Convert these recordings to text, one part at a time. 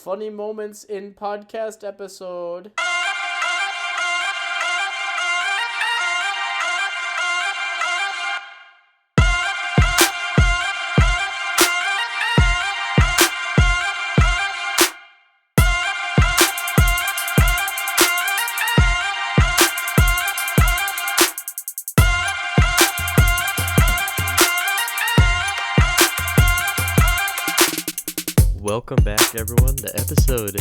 Funny moments in podcast episode. Welcome back, everyone, to episode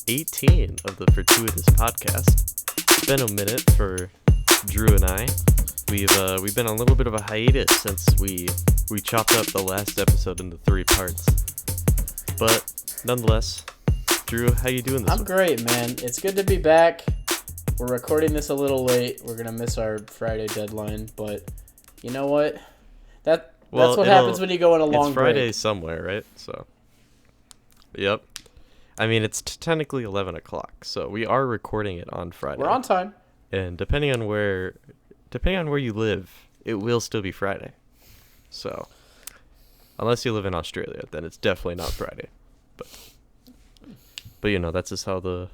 18 of the Fortuitous podcast. It's been a minute for Drew and I. We've been on a little bit of a hiatus since we chopped up the last episode into 3 parts. But nonetheless, Drew, how you doing this I'm great, man. It's good to be back. We're recording this a little late. We're gonna miss our Friday deadline, but you know what? That's what happens when you go on a long break. It's Friday somewhere, right? So. Yep. I mean, it's technically 11 o'clock, so we are recording it on Friday. We're on time. And depending on where you live, it will still be Friday. So, unless you live in Australia, then it's definitely not Friday. But you know, that's just how the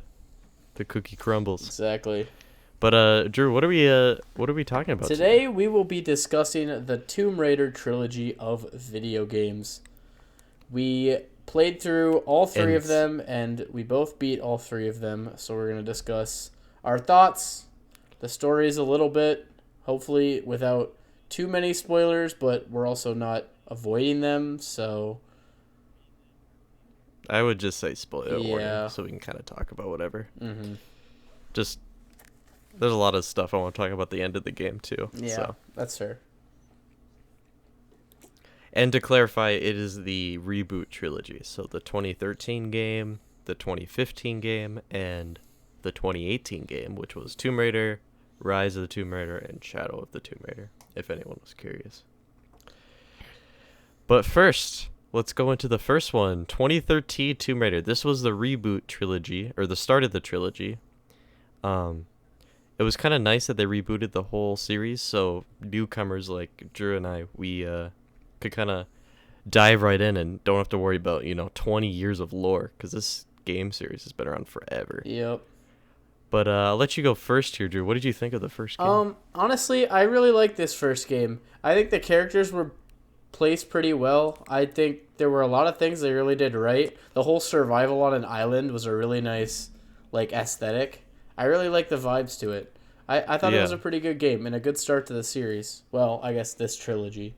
cookie crumbles. Exactly. But Drew, what are we talking about today? We will be discussing the Tomb Raider trilogy of video games. We played through all 3 of them, and we both beat all 3 of them. So we're going to discuss our thoughts, the stories a little bit, hopefully without too many spoilers, but we're also not avoiding them, so... I would just say spoiler warning, Yeah. so we can kind of talk about whatever. Mm-hmm. Just, there's a lot of stuff I want to talk about at the end of the game, too. Yeah, so. that's fair. And to clarify, it is the Reboot trilogy. So the 2013 game, the 2015 game, and the 2018 game, which was Tomb Raider, Rise of the Tomb Raider, and Shadow of the Tomb Raider, if anyone was curious. But first, let's go into the first one, 2013 Tomb Raider. This was the Reboot trilogy, or the start of the trilogy. It was kind of nice that they rebooted the whole series, so newcomers like Drew and I, we could kind of dive right in and don't have to worry about 20 years of lore, because this game series has been around forever. Yep. But I'll let you go first here, Drew. What did you think of the first game? Honestly, I really liked this first game. I think the characters were placed pretty well. I think there were a lot of things they really did right. The whole survival on an island was a really nice aesthetic. I really liked the vibes to it. I thought it was a pretty good game and a good start to the series. Well, I guess this trilogy.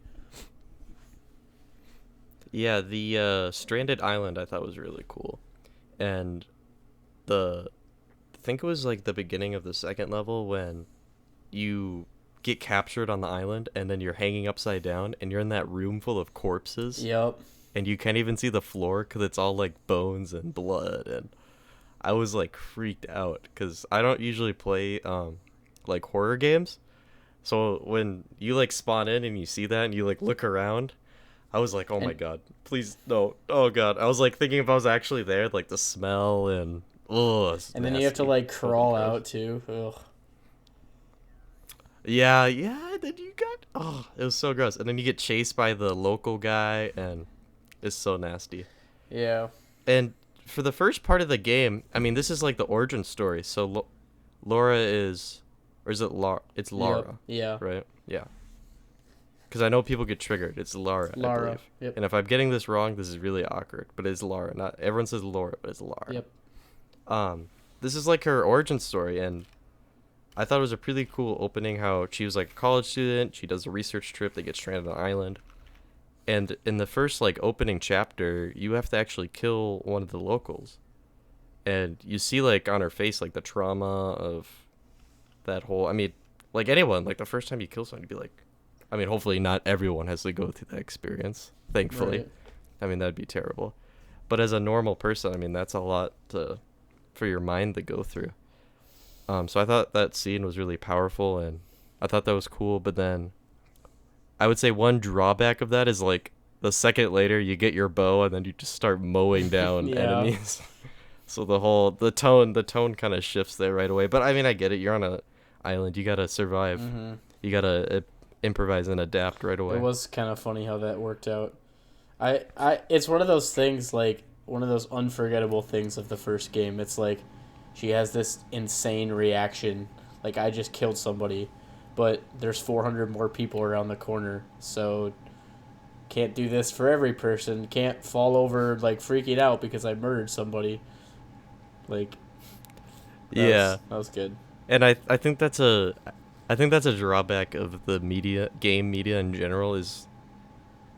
Yeah, the stranded island I thought was really cool. And I think it was the beginning of the second level when you get captured on the island and then you're hanging upside down and you're in that room full of corpses. Yep. And you can't even see the floor because it's all bones and blood. And I was freaked out because I don't usually play horror games. So when you spawn in and you see that and you look around, I was like, oh my god, please, no, oh god. I was thinking if I was actually there, the smell and, ugh. And then you have to crawl out too. Ugh. Yeah, then it was so gross. And then you get chased by the local guy and it's so nasty. Yeah. And for the first part of the game, I mean, this is the origin story. So Laura is, or is it Laura? It's Lara. Yep. Yeah. Right? Yeah. Because I know people get triggered. It's Lara, I believe. Yep. And if I'm getting this wrong, this is really awkward. But it's Lara. Not everyone says Laura, but it's Lara. Yep. This is her origin story, and I thought it was a pretty cool opening. How she was a college student. She does a research trip. They get stranded on an island, and in the first opening chapter, you have to actually kill one of the locals, and you see on her face the trauma of that whole. I mean, anyone the first time you kill someone, you'd be I mean, hopefully not everyone has to go through that experience, thankfully. Right. I mean, that'd be terrible. But as a normal person, I mean, that's a lot for your mind to go through. So I thought that scene was really powerful, and I thought that was cool. But then I would say one drawback of that is, the second later you get your bow, and then you just start mowing down enemies. So the tone kind of shifts there right away. But, I mean, I get it. You're on an island. You got to survive. Mm-hmm. You got to improvise and adapt right away. It was kind of funny how that worked out. It's one of those things one of those unforgettable things of the first game. It's like she has this insane reaction, like I just killed somebody, but there's 400 more people around the corner, so can't do this for every person. Can't fall over like freaking out because I murdered somebody. Like that was good. And I think that's a drawback of the game media in general is,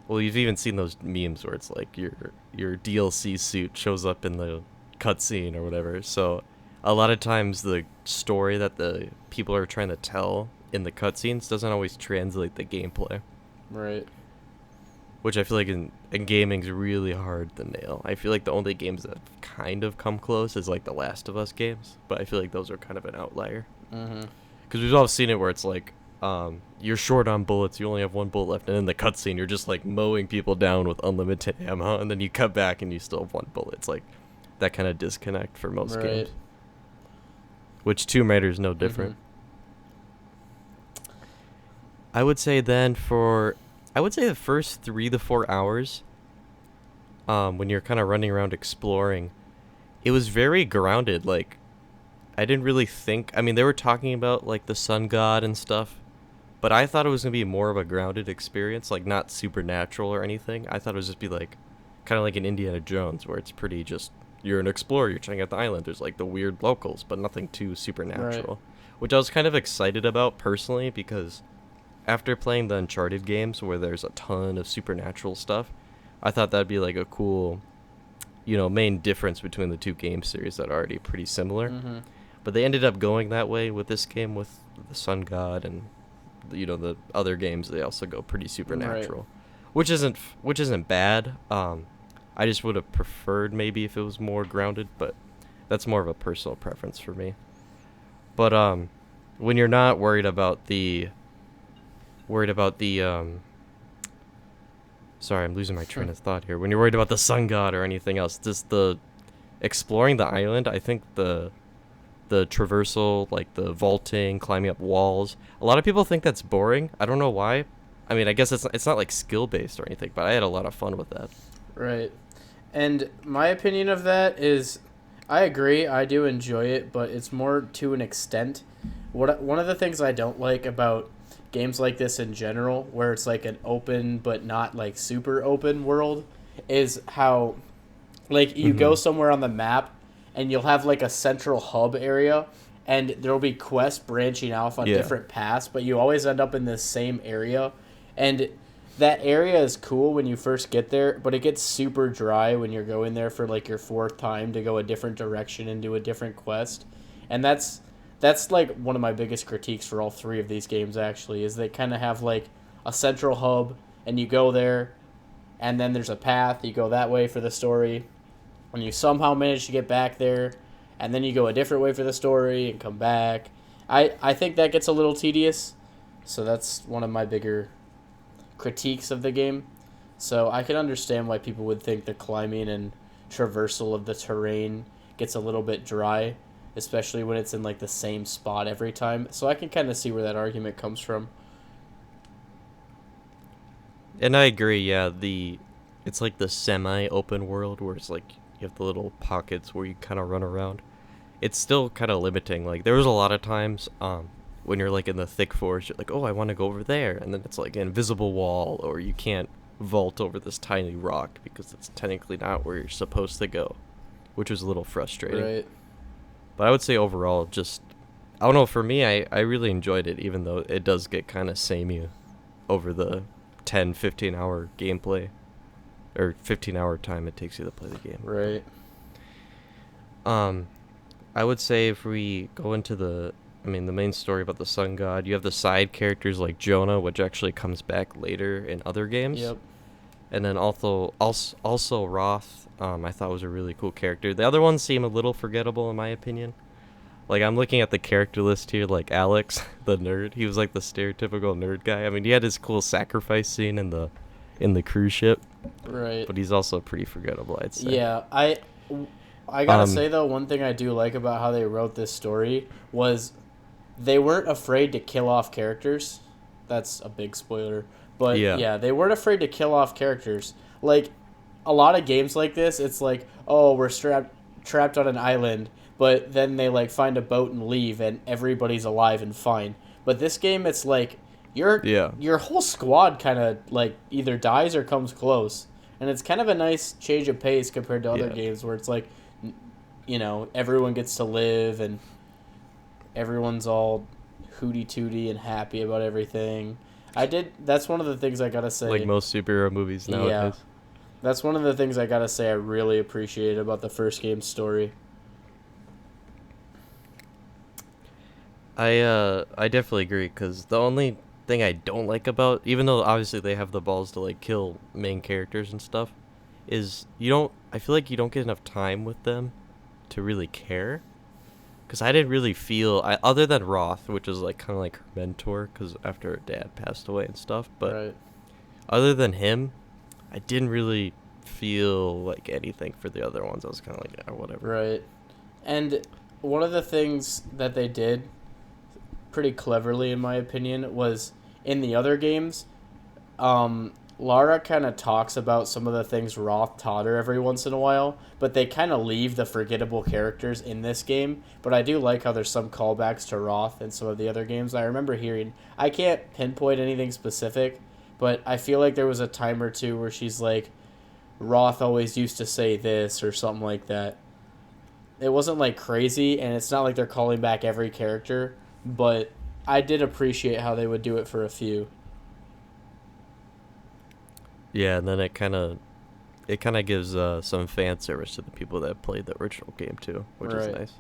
well, you've even seen those memes where it's like your DLC suit shows up in the cutscene or whatever. So a lot of times the story that the people are trying to tell in the cutscenes doesn't always translate the gameplay. Right. Which I feel like in gaming is really hard to nail. I feel like the only games that kind of come close is like the Last of Us games, but I feel like those are kind of an outlier. Mm-hmm. Because we've all seen it where it's like, you're short on bullets, you only have one bullet left, and in the cutscene you're just like mowing people down with unlimited ammo, and then you cut back and you still have one bullet. It's like that kind of disconnect for most games. Which Tomb Raider is no different. Mm-hmm. I would say the first 3 to 4 hours, when you're kind of running around exploring, it was very grounded. Like, I didn't really think. I mean, they were talking about like the sun god and stuff, but I thought it was gonna be more of a grounded experience, like not supernatural or anything. I thought it would just be like, kind of like an Indiana Jones, where it's pretty just you're an explorer, you're checking out the island. There's like the weird locals, but nothing too supernatural, which I was kind of excited about personally because after playing the Uncharted games where there's a ton of supernatural stuff, I thought that'd be like a cool, main difference between the two game series that are already pretty similar. Mm-hmm. But they ended up going that way with this game with the Sun God, and the other games they also go pretty supernatural, which isn't bad. I just would have preferred maybe if it was more grounded, but that's more of a personal preference for me. But when you're not worried about the sorry, I'm losing my train of thought here. When you're worried about the sun god or anything else, just the exploring the island, I think the traversal, like the vaulting, climbing up walls, a lot of people think that's boring. I don't know why. I mean, I guess it's not like skill based or anything, but I had a lot of fun with that. Right. And my opinion of that is, I agree, I do enjoy it, but it's more to an extent. One of the things I don't like about games like this in general, where it's like an open but not like super open world, is how like you go somewhere on the map and you'll have like a central hub area and there'll be quests branching off on different paths, but you always end up in this same area. And that area is cool when you first get there, but it gets super dry when you're going there for like your 4th time to go a different direction and do a different quest. And that's like one of my biggest critiques for all 3 of these games, actually, is they kind of have like a central hub and you go there and then there's a path, you go that way for the story and you somehow manage to get back there and then you go a different way for the story and come back. I think that gets a little tedious, so that's one of my bigger critiques of the game. So I can understand why people would think the climbing and traversal of the terrain gets a little bit dry, especially when it's in like the same spot every time. So I can kind of see where that argument comes from. And I agree, yeah, it's like the semi-open world where it's like you have the little pockets where you kind of run around. It's still kind of limiting. Like there was a lot of times when you're like in the thick forest, you're like, oh, I want to go over there, and then it's like an invisible wall, or you can't vault over this tiny rock because it's technically not where you're supposed to go, which was a little frustrating. Right. But I would say overall, just, I don't know, for me, I really enjoyed it, even though it does get kind of samey over the 10-15 hour gameplay, or 15-hour time it takes you to play the game. Right. I would say if we go into the main story about the sun god, you have the side characters like Jonah, which actually comes back later in other games. Yep. And then also Roth, I thought was a really cool character. The other ones seem a little forgettable in my opinion. Like, I'm looking at the character list here, like Alex, the nerd. He was like the stereotypical nerd guy. I mean, he had his cool sacrifice scene in the cruise ship. Right. But he's also pretty forgettable, I'd say. Yeah, I gotta say, though, one thing I do like about how they wrote this story was they weren't afraid to kill off characters. That's a big spoiler. But, yeah they weren't afraid to kill off characters. Like, a lot of games like this, it's like, oh, we're trapped on an island, but then they like find a boat and leave, and everybody's alive and fine. But this game, it's like Yeah. your whole squad kind of like either dies or comes close, and it's kind of a nice change of pace compared to other Yeah. games where it's like, everyone gets to live and everyone's all hooty tooty and happy about everything. That's one of the things I gotta Like say. most superhero movies Yeah. nowadays. That's one of the things I gotta say I really appreciate about the first game's story. I definitely agree, because the only thing I don't like about, even though obviously they have the balls to like kill main characters and stuff, is I feel like you don't get enough time with them to really care. Because I didn't really feel, other than Roth, which is like kind of like her mentor, because after her dad passed away and stuff, but Right. other than him, I didn't really feel like anything for the other ones. I was kind of like, yeah, whatever. Right. And one of the things that they did pretty cleverly, in my opinion, was in the other games, Lara kind of talks about some of the things Roth taught her every once in a while, but they kind of leave the forgettable characters in this game. But I do like how there's some callbacks to Roth in some of the other games. I remember hearing, I can't pinpoint anything specific, but I feel like there was a time or two where she's like, Roth always used to say this or something like that. It wasn't like crazy, and it's not like they're calling back every character, but I did appreciate how they would do it for a few. Yeah, and then it kind of gives some fan service to the people that played the original game too, which is Right. nice.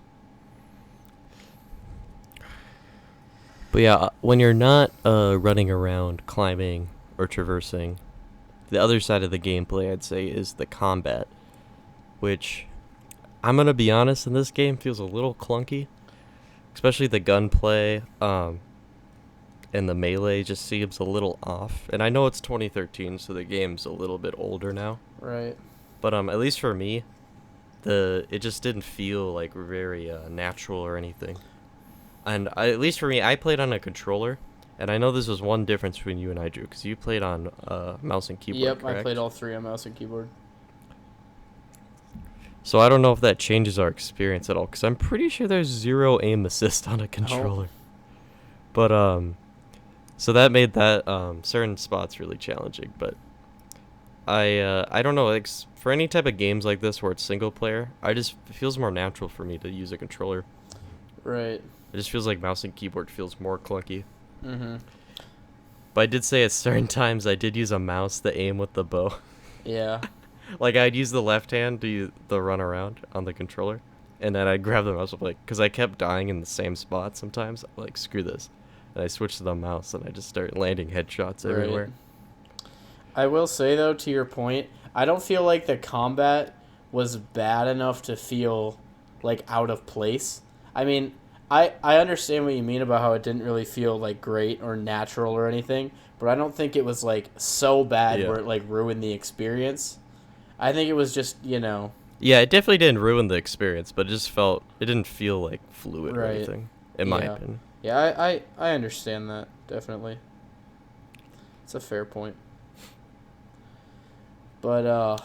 But yeah, when you're not running around, climbing, or traversing, the other side of the gameplay, I'd say, is the combat, which I'm gonna be honest, in this game feels a little clunky, especially the gunplay. And the melee just seems a little off. And I know it's 2013, so the game's a little bit older now. Right. But at least for me, it just didn't feel like very natural or anything. And at least for me, I played on a controller, and I know this was one difference between you and I, Drew, because you played on mouse and keyboard. Yep, correct? I played all three on mouse and keyboard. So I don't know if that changes our experience at all, because I'm pretty sure there's zero aim assist on a controller. But so that made that certain spots really challenging. But I don't know, like for any type of games like this where it's single player, it feels more natural for me to use a controller. Right. It just feels like mouse and keyboard feels more clunky. Mm-hmm. But I did say at certain times I did use a mouse to aim with the bow. Yeah. Like I'd use the left hand to use the run around on the controller, and then I'd grab the mouse, like, because I kept dying in the same spot sometimes. I'm like, screw this. And I switched to the mouse, and I just started landing headshots everywhere. I will say, though, to your point, I don't feel like the combat was bad enough to feel like out of place. I mean, I understand what you mean about how it didn't really feel like great or natural or anything, but I don't think it was like so bad where it like ruined the experience. I think it was just, Yeah, it definitely didn't ruin the experience, but it didn't feel like fluid or anything, in my opinion. Yeah, I understand that, definitely. It's a fair point. But,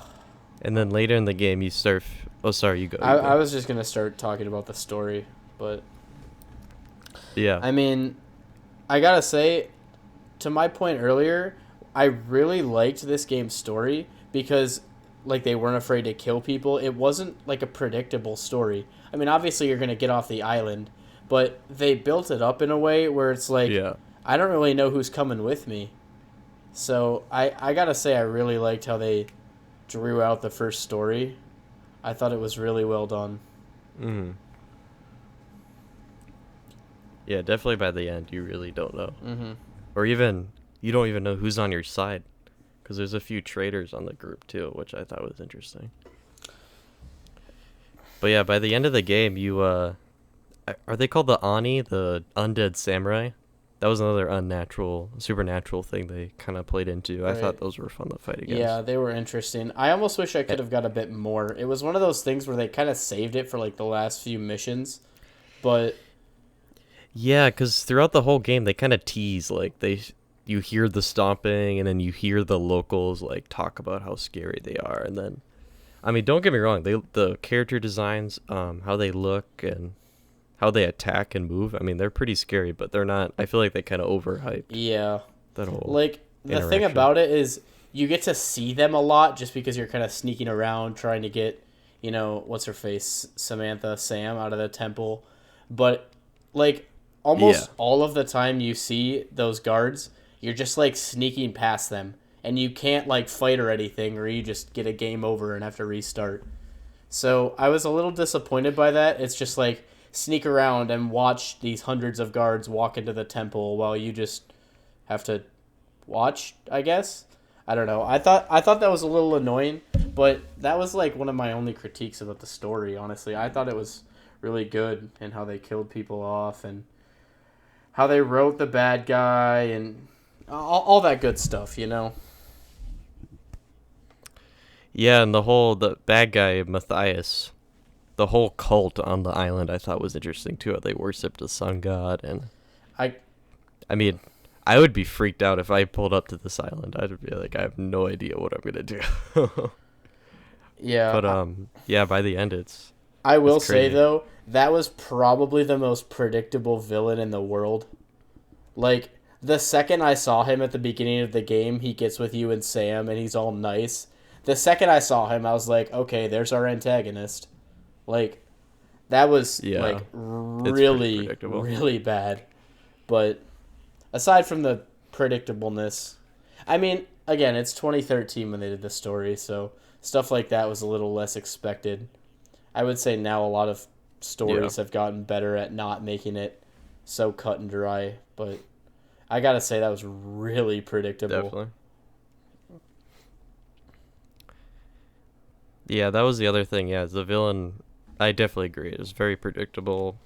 And then later in the game, you start... Oh, sorry, you go. I was just going to start talking about the story, but... Yeah. I mean, I gotta say, to my point earlier, I really liked this game's story because, like, they weren't afraid to kill people. It wasn't, like, a predictable story. I mean, obviously you're going to get off the island, but they built it up in a way where it's like, I don't really know who's coming with me. So I gotta say I really liked how they drew out the first story. I thought it was really well done. Mm-hmm. Yeah, definitely by the end, you really don't know. Mm-hmm. Or even, you don't even know who's on your side. Because there's a few traitors on the group, too, which I thought was interesting. But yeah, by the end of the game, you, are they called the Ani, the undead samurai? That was another supernatural thing they kind of played into. Right. I thought those were fun to fight against. Yeah, they were interesting. I almost wish I could have got a bit more. It was one of those things where they kind of saved it for, like, the last few missions. But... Yeah, because throughout the whole game, they kind of tease, like, you hear the stomping, and then you hear the locals like talk about how scary they are, and then, I mean, don't get me wrong, the character designs, how they look and how they attack and move, I mean, they're pretty scary, but they're not. I feel like they kind of overhyped Yeah. that whole Like, the thing interaction. about it is you get to see them a lot just because you're kind of sneaking around trying to get, what's her face, Sam out of the temple. But, like, Yeah, almost all of the time you see those guards, you're just, like, sneaking past them. And you can't, like, fight or anything, or you just get a game over and have to restart. So I was a little disappointed by that. It's just, like, sneak around and watch these hundreds of guards walk into the temple while you just have to watch, I guess. I don't know. I thought that was a little annoying, but that was like one of my only critiques about the story, honestly. I thought it was really good in how they killed people off and how they wrote the bad guy and all that good stuff. yeah, and the bad guy Matthias, the whole cult on the island, I thought was interesting too. How they worshipped the sun god, and I I mean, I would be freaked out if I pulled up to this island. I'd be like, I have no idea what I'm gonna do. yeah, But yeah, by the end, I it's will say crazy. though, that was probably the most predictable villain in the world. Like, the second I saw him at the beginning of the game, he gets with you and Sam, and he's all nice. The second I saw him, I was like, okay, there's our antagonist. Like, that was, Yeah, like, it's pretty really, predictable. really bad. But aside from the predictableness, I mean, again, it's 2013 when they did the story, so stuff like that was a little less expected. I would say now a lot of Yeah, stories have gotten better at not making it so cut and dry, but I gotta say that was really predictable. definitely. Yeah, that was the other thing. Yeah, the villain. I definitely agree. It was very predictable.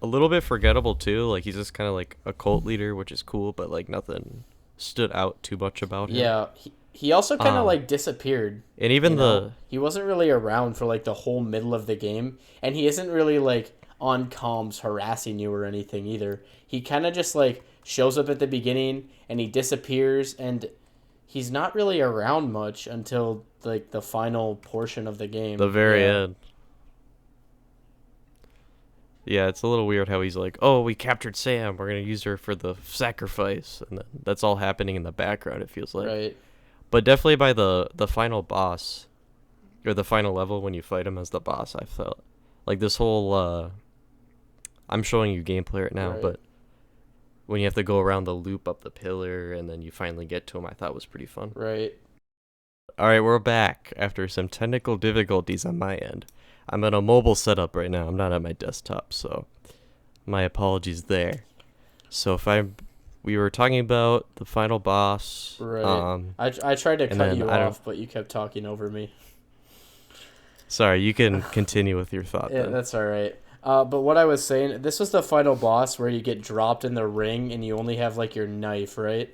A little bit forgettable too. Like he's just kind of like a cult leader, which is cool, but like nothing stood out too much about him. Yeah, he also kind of Um, like disappeared. and even the He wasn't really around for like the whole middle of the game, and he isn't really like on comms harassing you or anything either. He kind of just like shows up at the beginning and he disappears, and he's not really around much until like the final portion of the the game. very Yeah, end. Yeah, it's a little weird how he's like, "Oh, we captured Sam. We're gonna use her for the sacrifice," and then that's all happening in the background. It feels like, right. but definitely by the final boss or the final level when you fight him as the boss, I felt like this whole. I'm showing you gameplay right now, Right. but when you have to go around the loop up the pillar and then you finally get to him, I thought was pretty fun. Right. All right, we're back after some technical difficulties on my end. I'm in a mobile setup right now. I'm not at my desktop, so my apologies there. So we were talking about the final boss, Right. I tried to and cut then you I don't. off, but you kept talking over me. Sorry, you can continue with your thought Yeah, then. that's all right. But what I was saying, this was the final boss where you get dropped in the ring and you only have like your knife, right?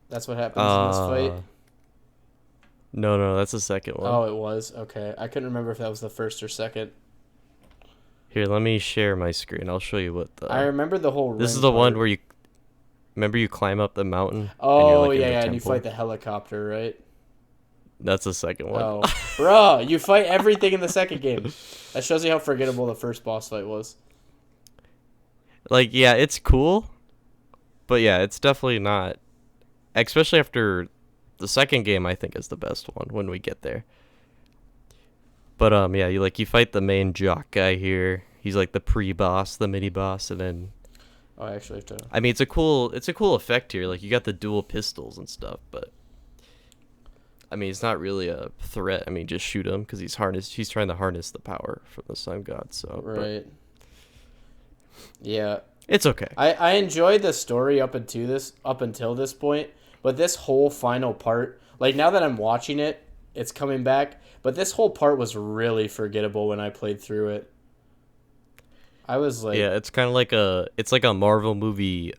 That's what happens in this fight. Uh, no, that's the second one. Oh, it was? Okay. I couldn't remember if that was the first or second. Here, let me share my screen. I'll show you what I the. remember the whole This is ring the one part. where you remember you climb up the mountain and you're Oh, like in yeah, the yeah, and you fight temple. the helicopter, right? That's the second one. Oh. Bruh, you fight everything in the second game. That shows you how forgettable the first boss fight was. Like, yeah, it's cool, but yeah, it's definitely not. Especially after the second game, I think is the best one when we get there. But yeah, you fight the main jock guy here. He's like the pre-boss, the mini boss, and then Oh, I actually have to. I mean it's a cool effect here. Like you got the dual pistols and stuff, but I mean it's not really a threat. I mean just shoot him because he's trying to harness the power from the sun god. So, but Right. Yeah. it's okay. I enjoyed the story up until this point, but this whole final part, like now that I'm watching it, it's coming back, but this whole part was really forgettable when I played through it. I was like, Yeah, it's like a Marvel movie.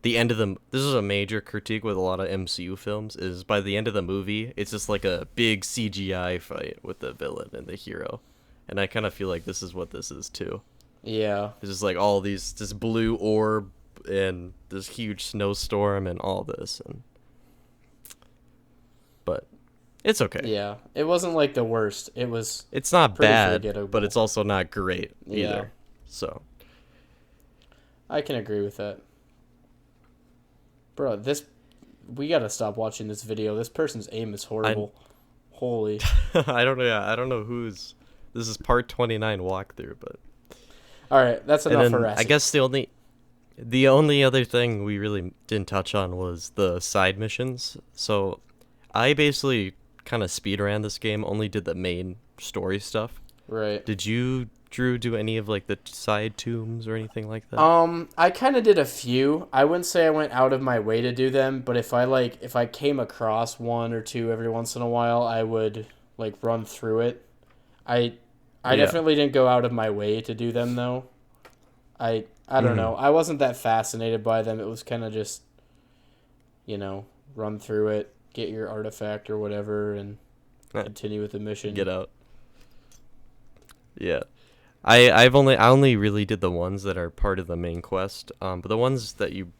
The end of the this is a major critique with a lot of MCU films is by the end of the movie, it's just like a big CGI fight with the villain and the hero, and I kind of feel like this is what this is too. yeah, It's just like all these this blue orb and this huge snowstorm and all this, but it's okay. Yeah, it wasn't like the worst. It's not pretty bad, forgettable. but it's also not great Yeah. either. So I can agree with that. Bro, we gotta stop watching this video. This person's aim is horrible. Holy. I don't know. Yeah, I don't know who's. This is part 29 walkthrough, but. All right, that's enough And then harassing. I guess the only other thing we really didn't touch on was the side missions. So I basically kind of speedran this game, only did the main story stuff. Right. Did you, Drew, do any of like the side tombs or anything like that? I kind of did a few. I wouldn't say I went out of my way to do them, but if I came across one or two every once in a while, I would like run through it. I definitely didn't go out of my way to do them though. I don't know. I wasn't that fascinated by them. It was kind of just, run through it, get your artifact or whatever, and continue with the mission. Get out. Yeah. I only really did the ones that are part of the main quest. But the ones that you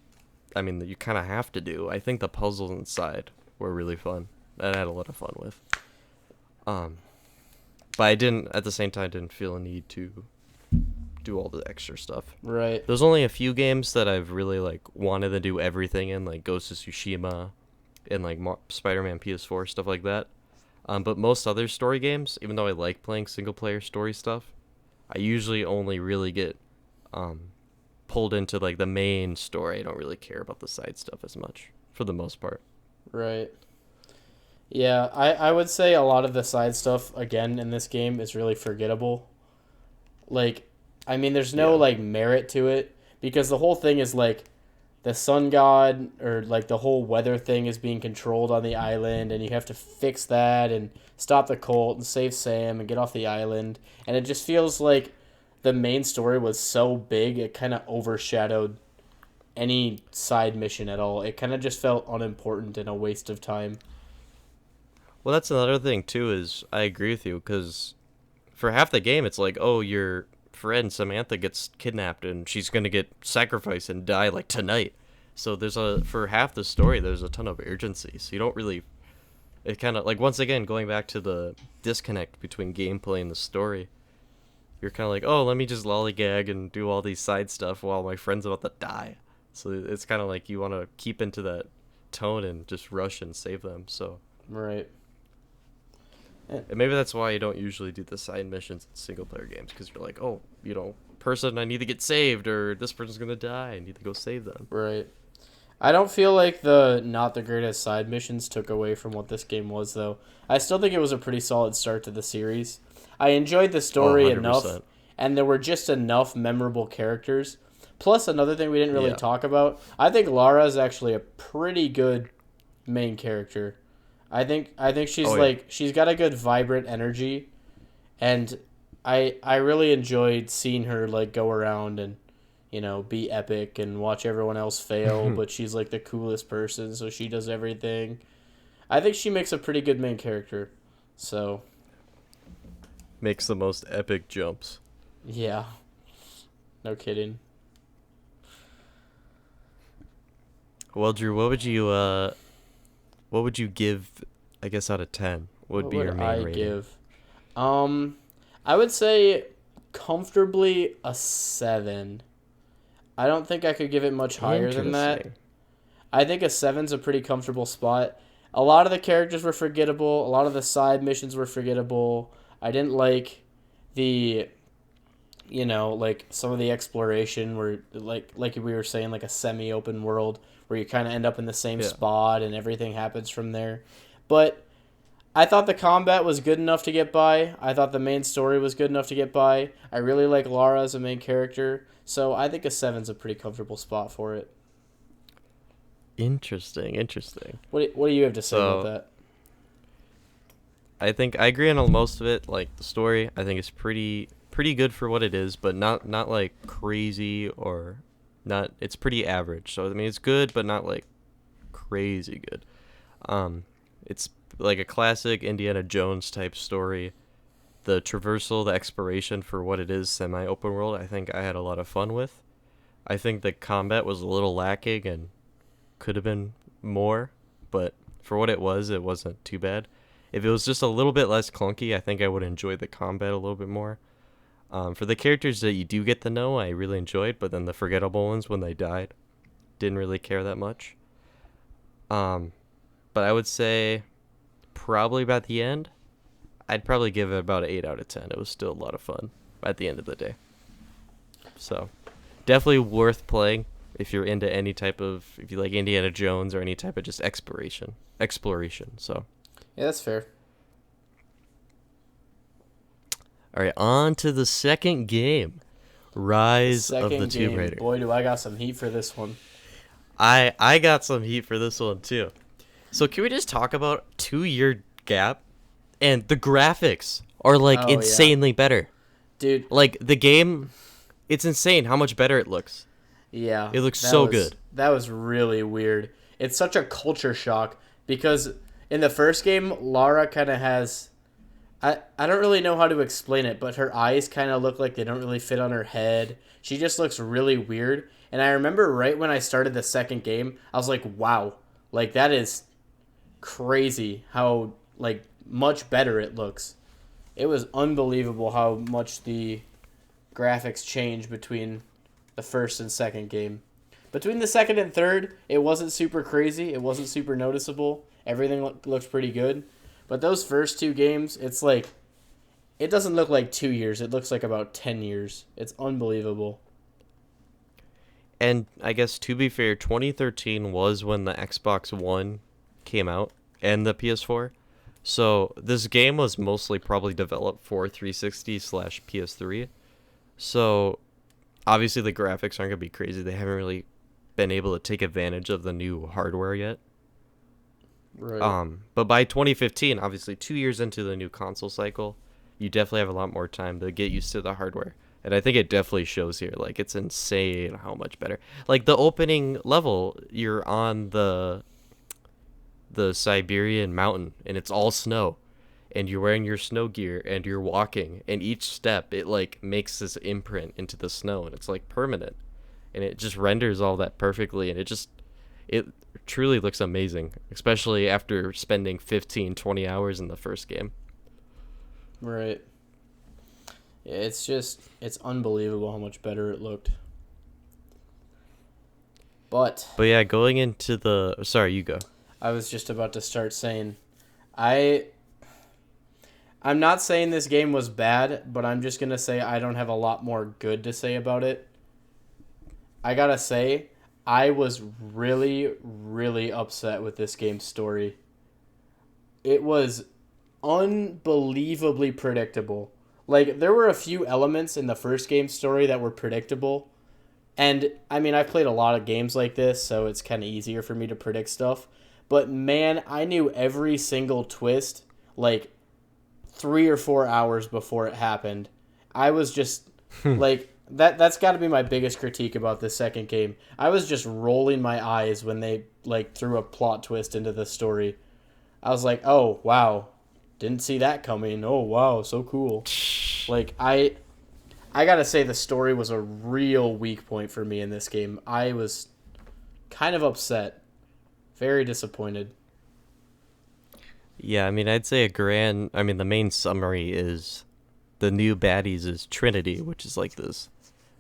kind of have to do. I think the puzzles inside were really fun. That I had a lot of fun with. But I at the same time didn't feel a need to do all the extra stuff. Right. There's only a few games that I've really like wanted to do everything in, like Ghost of Tsushima and like Spider-Man PS4, stuff like that. But most other story games, even though I like playing single player story stuff, I usually only really get pulled into like the main story. I don't really care about the side stuff as much for the most part. Right. Yeah, I would say a lot of the side stuff, again, in this game is really forgettable. Like, I mean, there's no, like, merit to it, because the whole thing is, like, the sun god, or, like, the whole weather thing is being controlled on the island, and you have to fix that, and stop the cult, and save Sam, and get off the island, and it just feels like the main story was so big, it kind of overshadowed any side mission at all. It kind of just felt unimportant and a waste of time. Well, that's another thing, too, is I agree with you, because for half the game, it's like, oh, your friend Samantha gets kidnapped, and she's going to get sacrificed and die, like, tonight. So for half the story, there's a ton of urgency, so you don't really, it kind of, like, once again, going back to the disconnect between gameplay and the story, you're kind of like, oh, let me just lollygag and do all these side stuff while my friend's about to die. So it's kind of like you want to keep into that tone and just rush and save them, so. Right. And maybe that's why you don't usually do the side missions in single-player games, because you're like, oh, person, I need to get saved, or this person's going to die, I need to go save them. Right. I don't feel like the not the greatest side missions took away from what this game was, though. I still think it was a pretty solid start to the series. I enjoyed the story enough, and there were just enough memorable characters. Plus, another thing we didn't really talk about, I think Lara is actually a pretty good main character. I think she's she's got a good vibrant energy, and I really enjoyed seeing her like go around and be epic and watch everyone else fail, but she's like the coolest person, so she does everything. I think she makes a pretty good main character. So makes the most epic jumps. Yeah. No kidding. Well, Drew, what would you give, I guess, out of 10? What would be your main rating? Give? I would say comfortably a 7. I don't think I could give it much higher than that. I think a 7's a pretty comfortable spot. A lot of the characters were forgettable. A lot of the side missions were forgettable. I didn't like the, like some of the exploration where, like we were saying, like a semi-open world where you kind of end up in the same spot and everything happens from there. But I thought the combat was good enough to get by. I thought the main story was good enough to get by. I really like Lara as a main character. So I think a 7's a pretty comfortable spot for it. Interesting. What do you have to say about that? I think I agree on most of it. Like the story, I think is pretty good for what it is, but not like crazy or not. It's pretty average. So I mean, it's good, but not like crazy good. It's like a classic Indiana Jones type story. The traversal, the exploration for what it is, semi-open world, I think I had a lot of fun with. I think the combat was a little lacking and could have been more, but for what it wasn't too bad. If it was just a little bit less clunky, I think I would enjoy the combat a little bit more. For the characters that you do get to know, I really enjoyed, but then the forgettable ones when they died, didn't really care that much. Um, but I would say probably about the end, I'd probably give it about an 8 out of 10. It was still a lot of fun at the end of the day. So definitely worth playing if you're into any type of, if you like Indiana Jones or any type of just exploration. So Yeah, that's fair. all right, on to the second game, Rise of the Tomb Raider. Boy, do I got some heat for this one. I got some heat for this one too. So can we just talk about 2-year gap, and the graphics are like insanely better, dude. Like the game, it's insane how much better it looks. Yeah, it looks so good. That was really weird. It's such a culture shock because in the first game, Lara kind of has. I don't really know how to explain it, but her eyes kind of look like they don't really fit on her head. She just looks really weird. And I remember right when I started the second game, I was like, wow, like that is crazy how like much better it looks. It was unbelievable how much the graphics changed between the first and second game. Between the second and third, it wasn't super crazy. It wasn't super noticeable. Everything looks pretty good. But those first two games, it's like, it doesn't look like 2 years. It looks like about 10 years. It's unbelievable. And I guess to be fair, 2013 was when the Xbox One came out and the PS4. So this game was mostly probably developed for 360/PS3. So obviously the graphics aren't going to be crazy. They haven't really been able to take advantage of the new hardware yet. Right. But by 2015, obviously 2 years into the new console cycle, you definitely have a lot more time to get used to the hardware. And I think it definitely shows here. Like, it's insane how much better. Like, the opening level, you're on the Siberian mountain, and it's all snow. And you're wearing your snow gear, and you're walking. And each step, it, like, makes this imprint into the snow. And it's, like, permanent. And it just renders all that perfectly. And it truly looks amazing. Especially after spending 15, 20 hours in the first game. Right. Yeah, it's unbelievable how much better it looked. But yeah, going into the... Sorry, you go. I was just about to start saying, I'm not saying this game was bad, but I'm just going to say I don't have a lot more good to say about it. I gotta say, I was really, really upset with this game's story. It was unbelievably predictable. Like, there were a few elements in the first game's story that were predictable. And, I mean, I've played a lot of games like this, so it's kind of easier for me to predict stuff. But, man, I knew every single twist, like, 3 or 4 hours before it happened. I was just, like, that's got to be my biggest critique about this second game. I was just rolling my eyes when they, like, threw a plot twist into the story. I was like, oh, wow. Didn't see that coming. Oh, wow, so cool. Like, I gotta say the story was a real weak point for me in this game. I was kind of upset. Very disappointed. Yeah, I mean, I'd say the main summary is the new baddies is Trinity, which is like this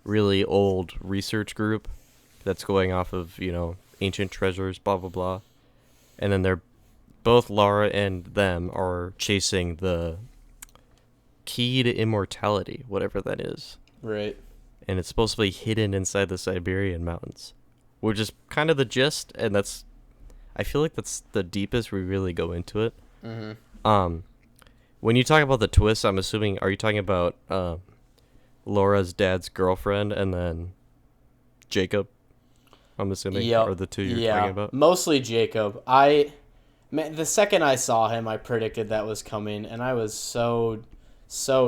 really old research group that's going off of, ancient treasures, blah, blah, blah. And then both Lara and them are chasing the key to immortality, whatever that is. Right. And it's supposed to be hidden inside the Siberian mountains, which is kind of the gist, and I feel like that's the deepest we really go into it. Mm-hmm. When you talk about the twist, I'm assuming, are you talking about Laura's dad's girlfriend and then Jacob? I'm assuming, are the two you're talking about? Mostly Jacob. The second I saw him, I predicted that was coming, and I was so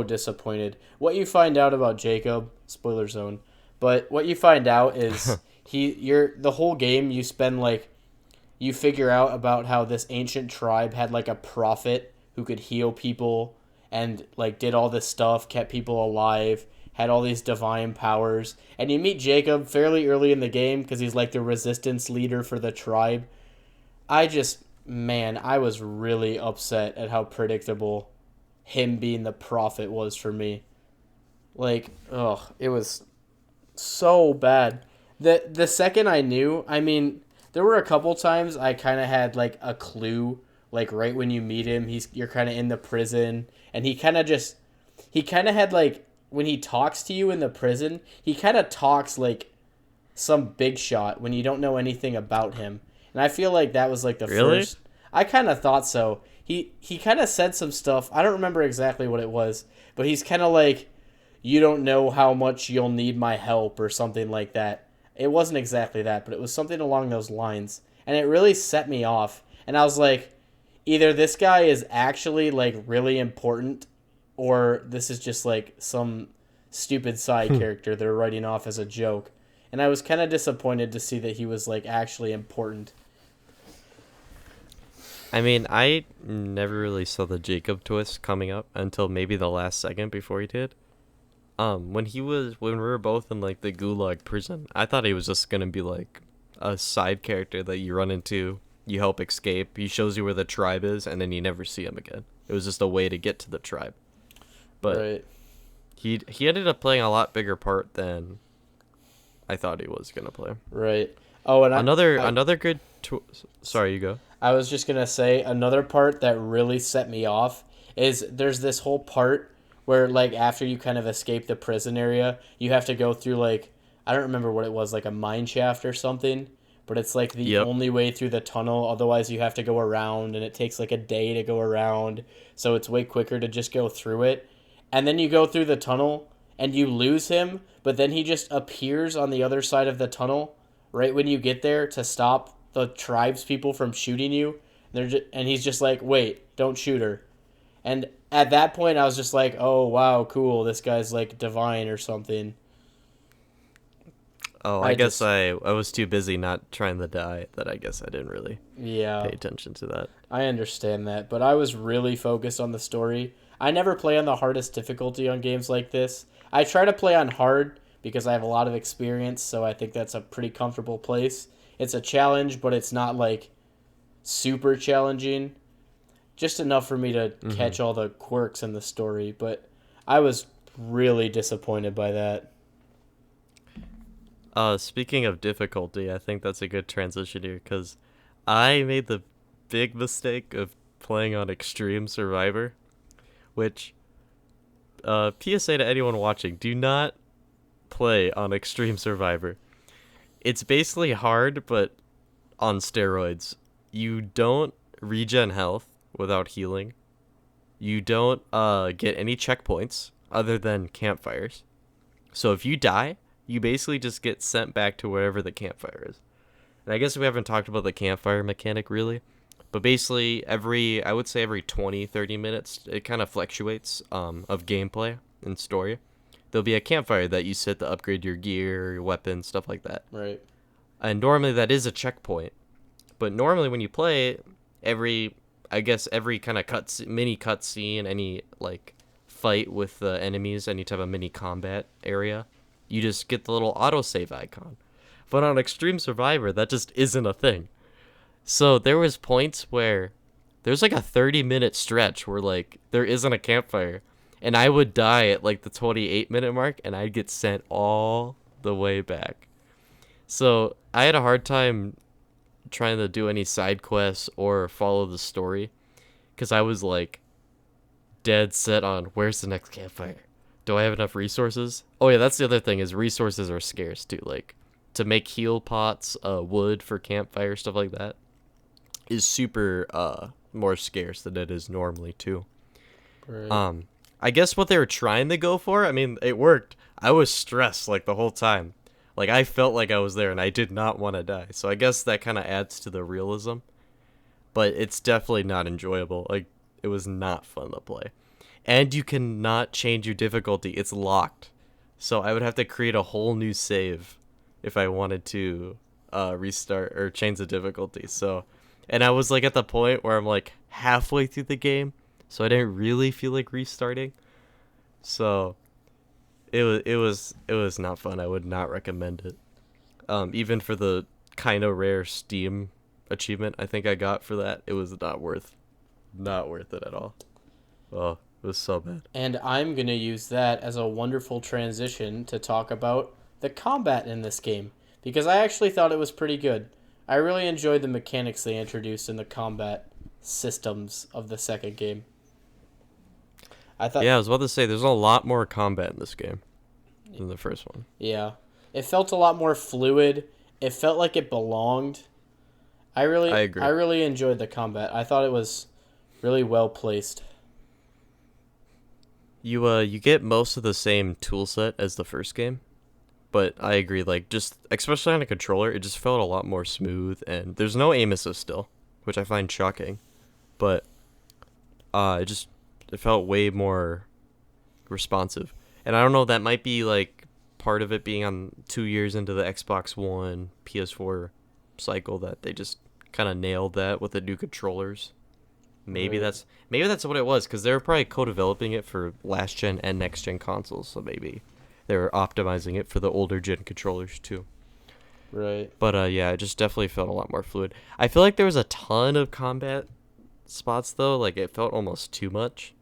disappointed. What you find out about Jacob, spoiler zone, but what you find out is the whole game you spend you figure out about how this ancient tribe had like a prophet who could heal people and like did all this stuff, kept people alive, had all these divine powers. And you meet Jacob fairly early in the game because he's like the resistance leader for the tribe. I was really upset at how predictable him being the prophet was for me. Like, it was so bad. The second I knew, I mean, there were a couple times I kind of had like a clue, like right when you meet him, you're kind of in the prison, and he kind of had like when he talks to you in the prison, he kind of talks like some big shot when you don't know anything about him. And I feel like that was like the Really? first. I kind of thought so. He kind of said some stuff. I don't remember exactly what it was, but he's kind of like, you don't know how much you'll need my help or something like that. It wasn't exactly that, but it was something along those lines. And it really set me off. And I was like, either this guy is actually like really important, or this is just like some stupid side character they're writing off as a joke. And I was kind of disappointed to see that he was like actually important. I mean, I never really saw the Jacob twist coming up until maybe the last second before he did. When we were both in like the Gulag prison, I thought he was just gonna be like a side character that you run into, you help escape, he shows you where the tribe is, and then you never see him again. It was just a way to get to the tribe. But Right. he ended up playing a lot bigger part than I thought he was gonna play. Right. Oh, and Another good. Sorry, you go. I was just going to say another part that really set me off is there's this whole part where, like, after you kind of escape the prison area, you have to go through, like, I don't remember what it was, like a mine shaft or something, but it's, like, the Yep. only way through the tunnel. Otherwise, you have to go around, and it takes, like, a day to go around. So it's way quicker to just go through it. And then you go through the tunnel, and you lose him, but then he just appears on the other side of the tunnel right when you get there to stop the tribes people from shooting you. And he's just like, wait, don't shoot her. And at that point, I was just like, oh, wow, cool. This guy's like divine or something. Oh, I I guess just- I was too busy not trying to die that I guess I didn't really Yeah, pay attention to that. I understand that. But I was really focused on the story. I never play on the hardest difficulty on games like this. I try to play on hard because I have a lot of experience, so I think that's a pretty comfortable place. It's a challenge, but it's not like super challenging. Just enough for me to catch all the quirks in the story. But I was really disappointed by that. Speaking of difficulty, I think that's a good transition here because I made the big mistake of playing on Extreme Survivor, which, PSA to anyone watching, do not play on Extreme Survivor. It's basically hard, but on steroids. You don't regen health without healing. You don't get any checkpoints other than campfires. So if you die, you basically just get sent back to wherever the campfire is. And I guess we haven't talked about the campfire mechanic really, but basically I would say every 20, 30 minutes, it kind of fluctuates of gameplay and story. There'll be a campfire that you set to upgrade your gear, your weapons, stuff like that. Right. And normally that is a checkpoint. But normally when you play, every kind of mini cutscene, any like fight with the enemies, any type of mini combat area, you just get the little autosave icon. But on Extreme Survivor, that just isn't a thing. So there was points where there's like a 30-minute stretch where like there isn't a campfire, and I would die at like the 28-minute mark, and I'd get sent all the way back. So I had a hard time trying to do any side quests or follow the story because I was like dead set on where's the next campfire. Do I have enough resources? Oh yeah, that's the other thing is resources are scarce too. Like to make heal pots, wood for campfire, stuff like that is super more scarce than it is normally too. Right. I guess what they were trying to go for, I mean, it worked. I was stressed like the whole time. Like I felt like I was there and I did not want to die. So I guess that kind of adds to the realism. But it's definitely not enjoyable. Like it was not fun to play. And you cannot change your difficulty. It's locked. So I would have to create a whole new save if I wanted to restart or change the difficulty. So, and I was like at the point where I'm like halfway through the game, so I didn't really feel like restarting. So it was not fun. I would not recommend it. Even for the kind of rare Steam achievement I think I got for that, it was not worth it at all. Oh, it was so bad. And I'm going to use that as a wonderful transition to talk about the combat in this game, because I actually thought it was pretty good. I really enjoyed the mechanics they introduced in the combat systems of the second game. I thought, Yeah, I was about to say there's a lot more combat in this game than the first one. yeah, it felt a lot more fluid. It felt like it belonged. I agree. I really enjoyed the combat. I thought it was really well placed. You get most of the same tool set as the first game, but I agree. Like just especially on a controller, it just felt a lot more smooth, and there's no aim assist still, which I find shocking. But it felt way more responsive, and I don't know. That might be like part of it being on 2 years into the Xbox One, PS4 cycle that they just kind of nailed that with the new controllers. Maybe Right. that's what it was, because they were probably co-developing it for last gen and next gen consoles, so maybe they were optimizing it for the older gen controllers too. Right. But yeah, it just definitely felt a lot more fluid. I feel like there was a ton of combat spots though, like it felt almost too much.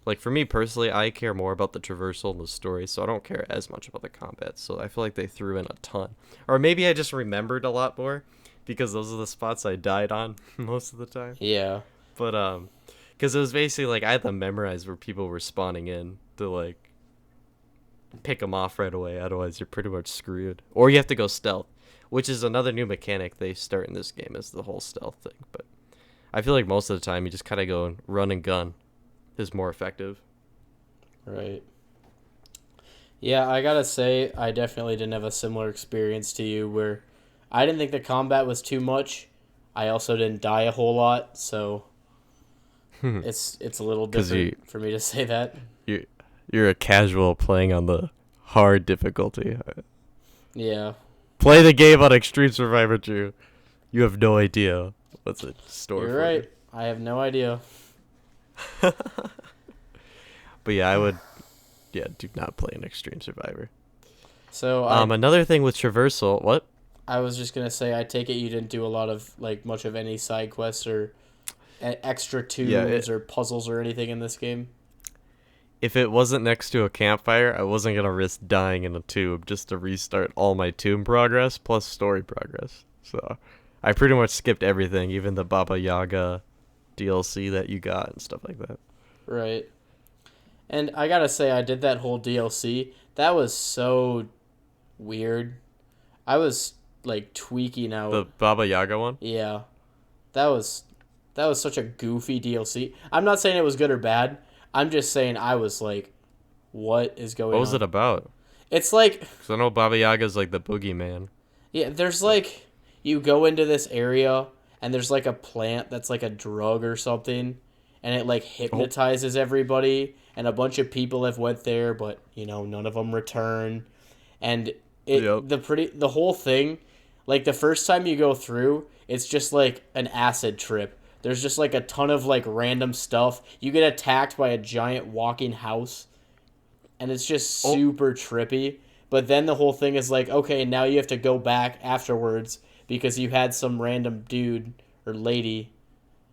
Like for me personally, I care more about the traversal and the story, so I don't care as much about the combat. So I feel like they threw in a ton, or maybe I just remembered a lot more because those are the spots I died on most of the time. Yeah. But because it was basically like I had to memorize where people were spawning in to like pick them off right away. Otherwise, you're pretty much screwed. Or you have to go stealth, which is another new mechanic they start in this game, is the whole stealth thing. But I feel like most of the time you just kind of go and run and gun is more effective. Right. Yeah, I gotta say, I definitely didn't have a similar experience to you where I didn't think the combat was too much. I also didn't die a whole lot, so it's a little 'Cause different for me to say that. you you're a casual playing on the hard difficulty. Yeah. Play the game on Extreme Survivor 2. You have no idea what's in store You're for right. you. I have no idea. But yeah, I would. Yeah, do not play an Extreme Survivor. So Another thing with traversal. What? I was just gonna say, I take it you didn't do a lot of much of any side quests or extra tubes or puzzles or anything in this game. If it wasn't next to a campfire, I wasn't gonna risk dying in a tube just to restart all my tomb progress plus story progress. So, I pretty much skipped everything, even the Baba Yaga DLC that you got and stuff like that. Right. And I gotta say, I did that whole DLC. That was so weird. I was tweaking out. The Baba Yaga one? Yeah, that was such a goofy DLC. I'm not saying it was good or bad. I'm just saying I was like, what is going on? What was it about? It's like, Because I know Baba Yaga's like the boogeyman. yeah, there's you go into this area and there's like a plant that's like a drug or something, and it hypnotizes everybody, and a bunch of people have went there, but none of them return, and Yep. the whole thing, like the first time you go through, it's just like an acid trip. There's just like a ton of random stuff. You get attacked by a giant walking house, and it's just super trippy. But then the whole thing is like, okay, now you have to go back afterwards because you had some random dude or lady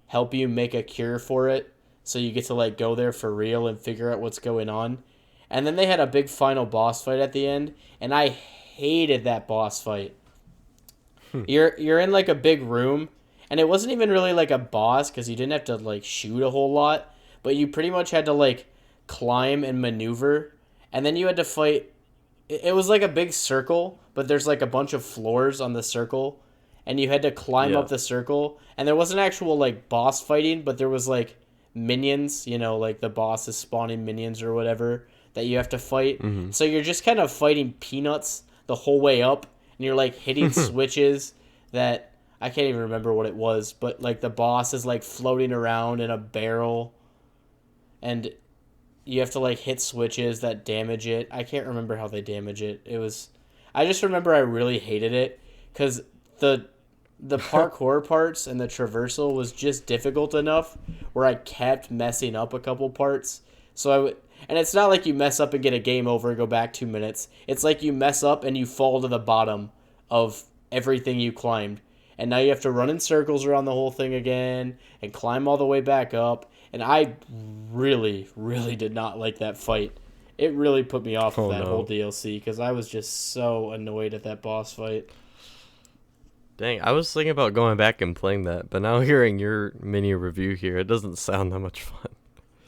help you make a cure for it. So you get to go there for real and figure out what's going on. And then they had a big final boss fight at the end, and I hated that boss fight. You're in a big room, and it wasn't even really a boss because you didn't have to shoot a whole lot, but you pretty much had to climb and maneuver, and then you had to fight. It was like a big circle, but there's a bunch of floors on the circle, and you had to climb up the circle, and there wasn't actual boss fighting, but there was minions, the boss is spawning minions or whatever that you have to fight. Mm-hmm. So you're just kind of fighting peanuts the whole way up, and you're hitting switches that I can't even remember what it was, but the boss is floating around in a barrel, and you have to hit switches that damage it. I can't remember how they damage it. I just remember I really hated it because the parkour parts and the traversal was just difficult enough where I kept messing up a couple parts. So And it's not like you mess up and get a game over and go back 2 minutes. It's like you mess up and you fall to the bottom of everything you climbed. And now you have to run in circles around the whole thing again and climb all the way back up. And I really, really did not like that fight. It really put me off of Oh that whole no. DLC because I was just so annoyed at that boss fight. Dang, I was thinking about going back and playing that, but now hearing your mini review here, it doesn't sound that much fun.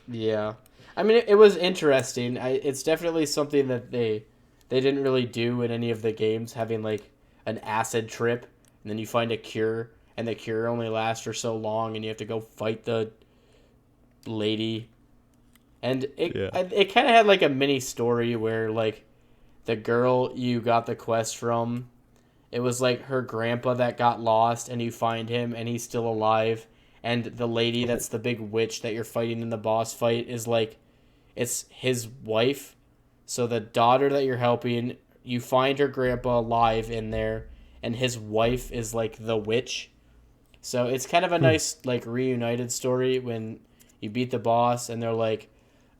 Yeah. I mean, it was interesting. It's definitely something that they didn't really do in any of the games, having like an acid trip, and then you find a cure, and the cure only lasts for so long, and you have to go fight the lady. And Yeah. it kind of had like a mini story where like the girl you got the quest from, it was like her grandpa that got lost, and you find him, and he's still alive. And the lady that's the big witch that you're fighting in the boss fight is like, it's his wife. So the daughter that you're helping, you find her grandpa alive in there, and his wife is like the witch. So it's kind of a nice like reunited story when you beat the boss, and they're like,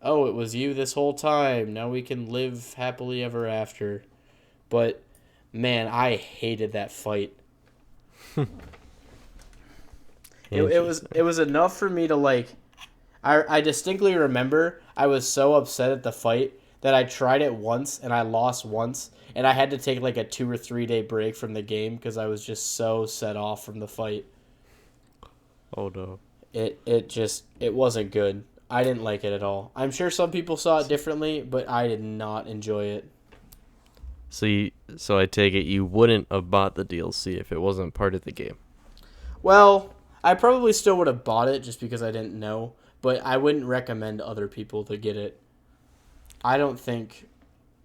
"Oh, it was you this whole time. Now we can live happily ever after." But man, I hated that fight. It was enough for me to like. I distinctly remember I was so upset at the fight that I tried it once and I lost once, and I had to take like a 2 or 3 day break from the game because I was just so set off from the fight. Oh no. It wasn't good. I didn't like it at all. I'm sure some people saw it differently, but I did not enjoy it. So I take it you wouldn't have bought the DLC if it wasn't part of the game. Well, I probably still would have bought it just because I didn't know, but I wouldn't recommend other people to get it. I don't think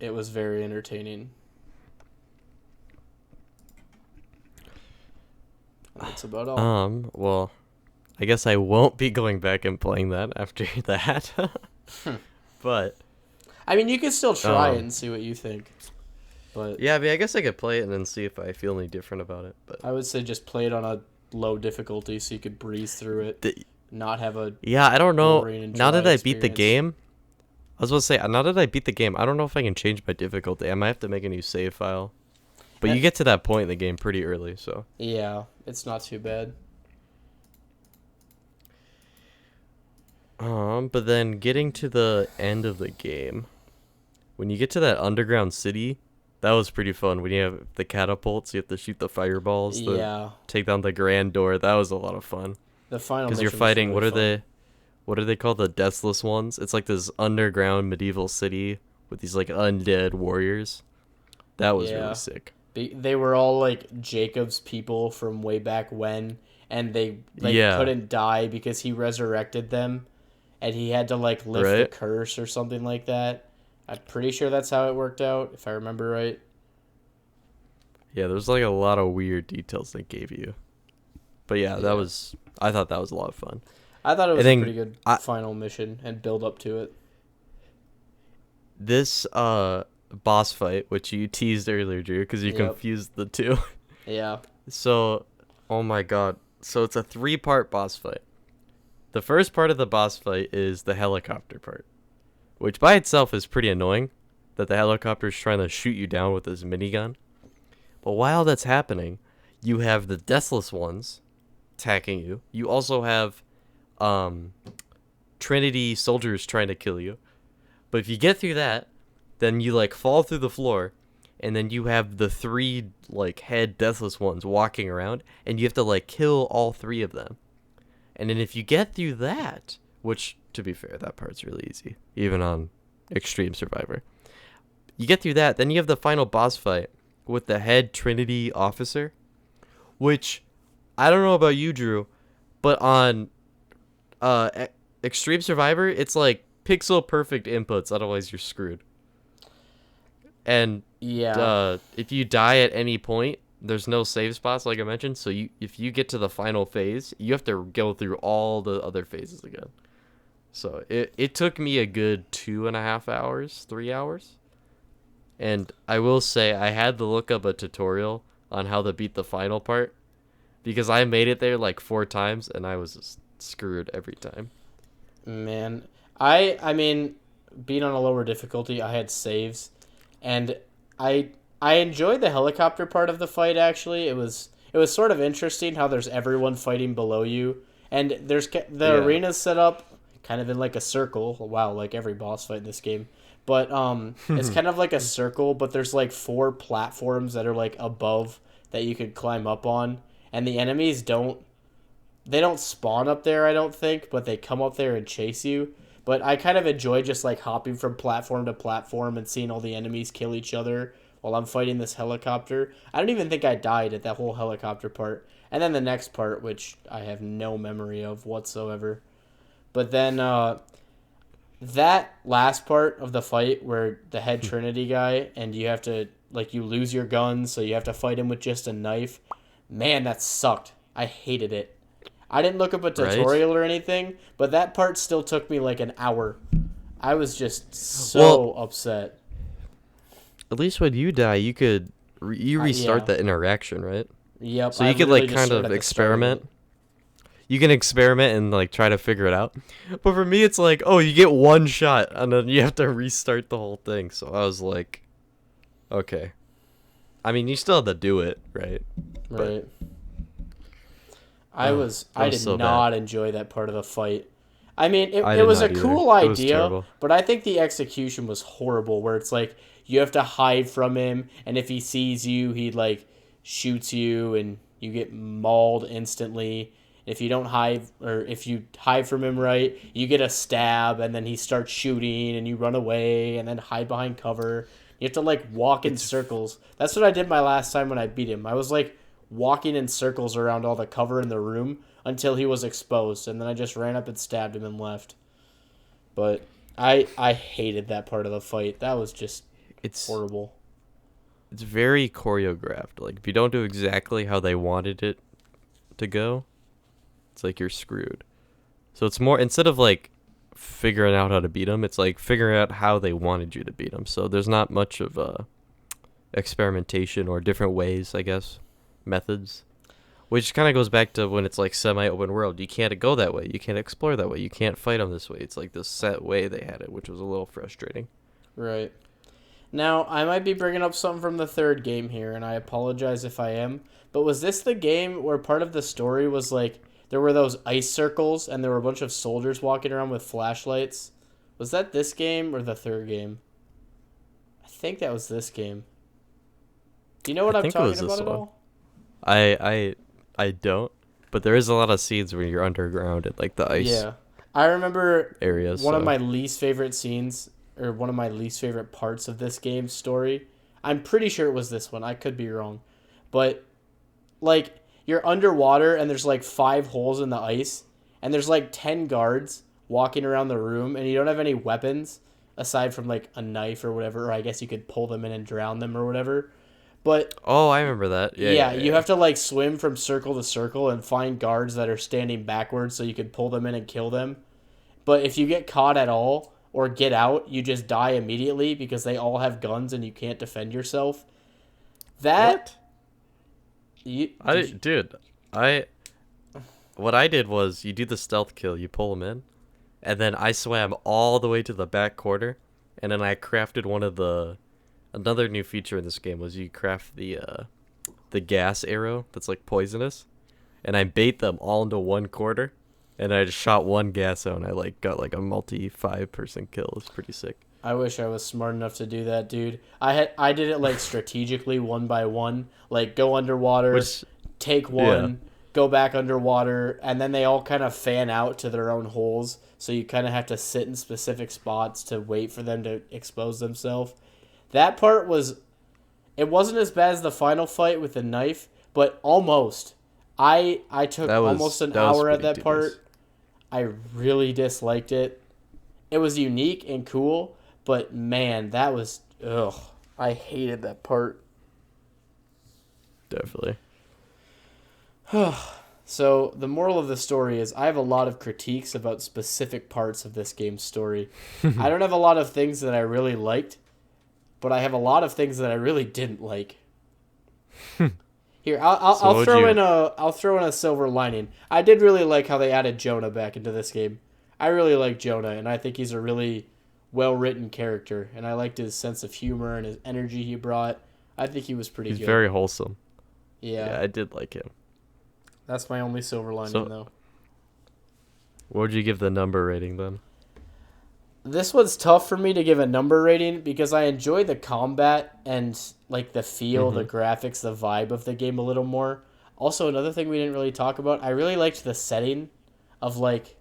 it was very entertaining. That's about all. Well, I guess I won't be going back and playing that after that. But I mean, you could still try it and see what you think. But yeah, I mean, I guess I could play it and then see if I feel any different about it. But I would say just play it on a low difficulty so you could breeze through it, not have a yeah, I don't know. boring and Now dry that I beat the experience. game, I was going to say, now that I beat the game, I don't know if I can change my difficulty. I might have to make a new save file. But you get to that point in the game pretty early, so. Yeah, it's not too bad. But then getting to the end of the game, when you get to that underground city, that was pretty fun. When you have the catapults, you have to shoot the fireballs, Yeah, take down the grand door. That was a lot of fun. the final Because mission you're was fighting, really fun. what are they called? The Deathless Ones? It's like this underground medieval city with these like undead warriors. That was Yeah. really sick. They were all like Jacob's people from way back when, and they like Yeah. couldn't die because he resurrected them, and he had to like lift the Right? curse or something like that. I'm pretty sure that's how it worked out, if I remember right. Yeah, there's like a lot of weird details they gave you. But yeah, Yeah. I thought that was a lot of fun. I thought it was And a then pretty good final mission and build up to it. this boss fight, which you teased earlier, Drew, because you Yep. confused the two. Yeah. So, oh my god. So it's a 3-part boss fight. The first part of the boss fight is the helicopter part, which by itself is pretty annoying, that the helicopter's trying to shoot you down with his minigun. But while that's happening, you have the Deathless Ones attacking you. You also have Trinity soldiers trying to kill you. But if you get through that, then you like fall through the floor, and then you have the 3 like head Deathless Ones walking around, and you have to like kill all 3 of them. And then if you get through that, which to be fair, that part's really easy, even on Extreme Survivor. You get through that, then you have the final boss fight with the head Trinity officer, which I don't know about you, Drew, but on Extreme Survivor, it's like pixel perfect inputs, otherwise you're screwed. And Yeah. if you die at any point, there's no save spots, like I mentioned. So if you get to the final phase, you have to go through all the other phases again. So it took me a good 2.5 hours, 3 hours. And I will say I had to look up a tutorial on how to beat the final part, because I made it there like 4 times and I was just screwed every time. Man, I mean, being on a lower difficulty, I had saves, and I I enjoyed the helicopter part of the fight. Actually, it was sort of interesting how there's everyone fighting below you, and the Yeah. arena's set up kind of in like a circle. Wow, like every boss fight in this game. But it's kind of like a circle, but there's like 4 platforms that are like above that you could climb up on, and the enemies don't spawn up there, I don't think, but they come up there and chase you. But I kind of enjoy just like hopping from platform to platform and seeing all the enemies kill each other while I'm fighting this helicopter. I don't even think I died at that whole helicopter part. And then the next part, which I have no memory of whatsoever. But then that last part of the fight where the head Trinity guy and you have to, like, you lose your gun, so you have to fight him with just a knife. Man, that sucked. I hated it. I didn't look up a Right? tutorial or anything, but that part still took me like an hour. I was just so Well, upset. at least when you die, you restart Yeah. that interaction, right? Yep. So I you could literally like just kind started of at the start of it. experiment. You can experiment and like try to figure it out. But for me, it's like, oh, you get one shot and then you have to restart the whole thing. So I was like, okay. I mean, you still have to do it, right? But Right. that I was did so bad. not enjoy that part of the fight. I mean, it, I it did was a not either. cool It was idea, terrible. but I think the execution was horrible where it's like you have to hide from him, and if he sees you, he like shoots you and you get mauled instantly. If you don't hide, or if you hide from him right, you get a stab and then he starts shooting and you run away and then hide behind cover. You have to like walk in It's circles. That's what I did my last time when I beat him. I was like walking in circles around all the cover in the room until he was exposed, and then I just ran up and stabbed him and left. But I hated that part of the fight. That was just it's horrible. it's very choreographed. Like if you don't do exactly how they wanted it to go, it's like you're screwed. So it's more instead of like figuring out how to beat them, it's like figuring out how they wanted you to beat them. So there's not much of experimentation or different ways, I guess, methods. Which kind of goes back to when it's like semi-open world. You can't go that way. You can't explore that way. You can't fight them this way. It's like this set way they had it, which was a little frustrating. Right. Now, I might be bringing up something from the third game here, and I apologize if I am. But was this the game where part of the story was like there were those ice circles and there were a bunch of soldiers walking around with flashlights? Was that this game or the third game? I think that was this game. Do you know I what I'm think it was talking this about at one. all? I don't, but there is a lot of scenes where you're underground at like the ice Yeah. I remember areas. one of So my least favorite scenes, or one of my least favorite parts of this game's story. I'm pretty sure it was this one. I could be wrong. But, like, you're underwater and there's like 5 holes in the ice, and there's like 10 guards walking around the room, and you don't have any weapons aside from like a knife or whatever, or I guess you could pull them in and drown them or whatever. But oh, I remember that. Yeah, yeah, yeah, you yeah. have to like swim from circle to circle and find guards that are standing backwards so you could pull them in and kill them. But if you get caught at all or get out, you just die immediately because they all have guns and you can't defend yourself. That What? you, I did you- dude, I what I did was you do the stealth kill, you pull them in, and then I swam all the way to the back corner, and then I crafted one of the another new feature in this game was you craft the gas arrow that's like poisonous, and I bait them all into one quarter, and I just shot one gas out, and I like got like a multi 5-person kill. It's pretty sick. I wish I was smart enough to do that, dude. I did it like strategically one by one, like go underwater, Which take yeah, one, go back underwater, and then they all kind of fan out to their own holes. So you kind of have to sit in specific spots to wait for them to expose themselves. That part was, it wasn't as bad as the final fight with the knife, but almost. I took almost an that was hour at pretty that tedious. part. I really disliked it. It was unique and cool, but man, that was ugh. I hated that part. Definitely. So the moral of the story is I have a lot of critiques about specific parts of this game's story. I don't have a lot of things that I really liked, but I have a lot of things that I really didn't like. Here, So I'll what'd throw you- in a silver lining. I did really like how they added Jonah back into this game. I really like Jonah, and I think he's a really well-written character, and I liked his sense of humor and his energy he brought. I think he was pretty He's good. very wholesome. Yeah. Yeah, I did like him. That's my only silver lining, So, though. what would you give the number rating then? This one's tough for me to give a number rating because I enjoy the combat and like the feel, the graphics, the vibe of the game a little more. Also, another thing we didn't really talk about, I really liked the setting of like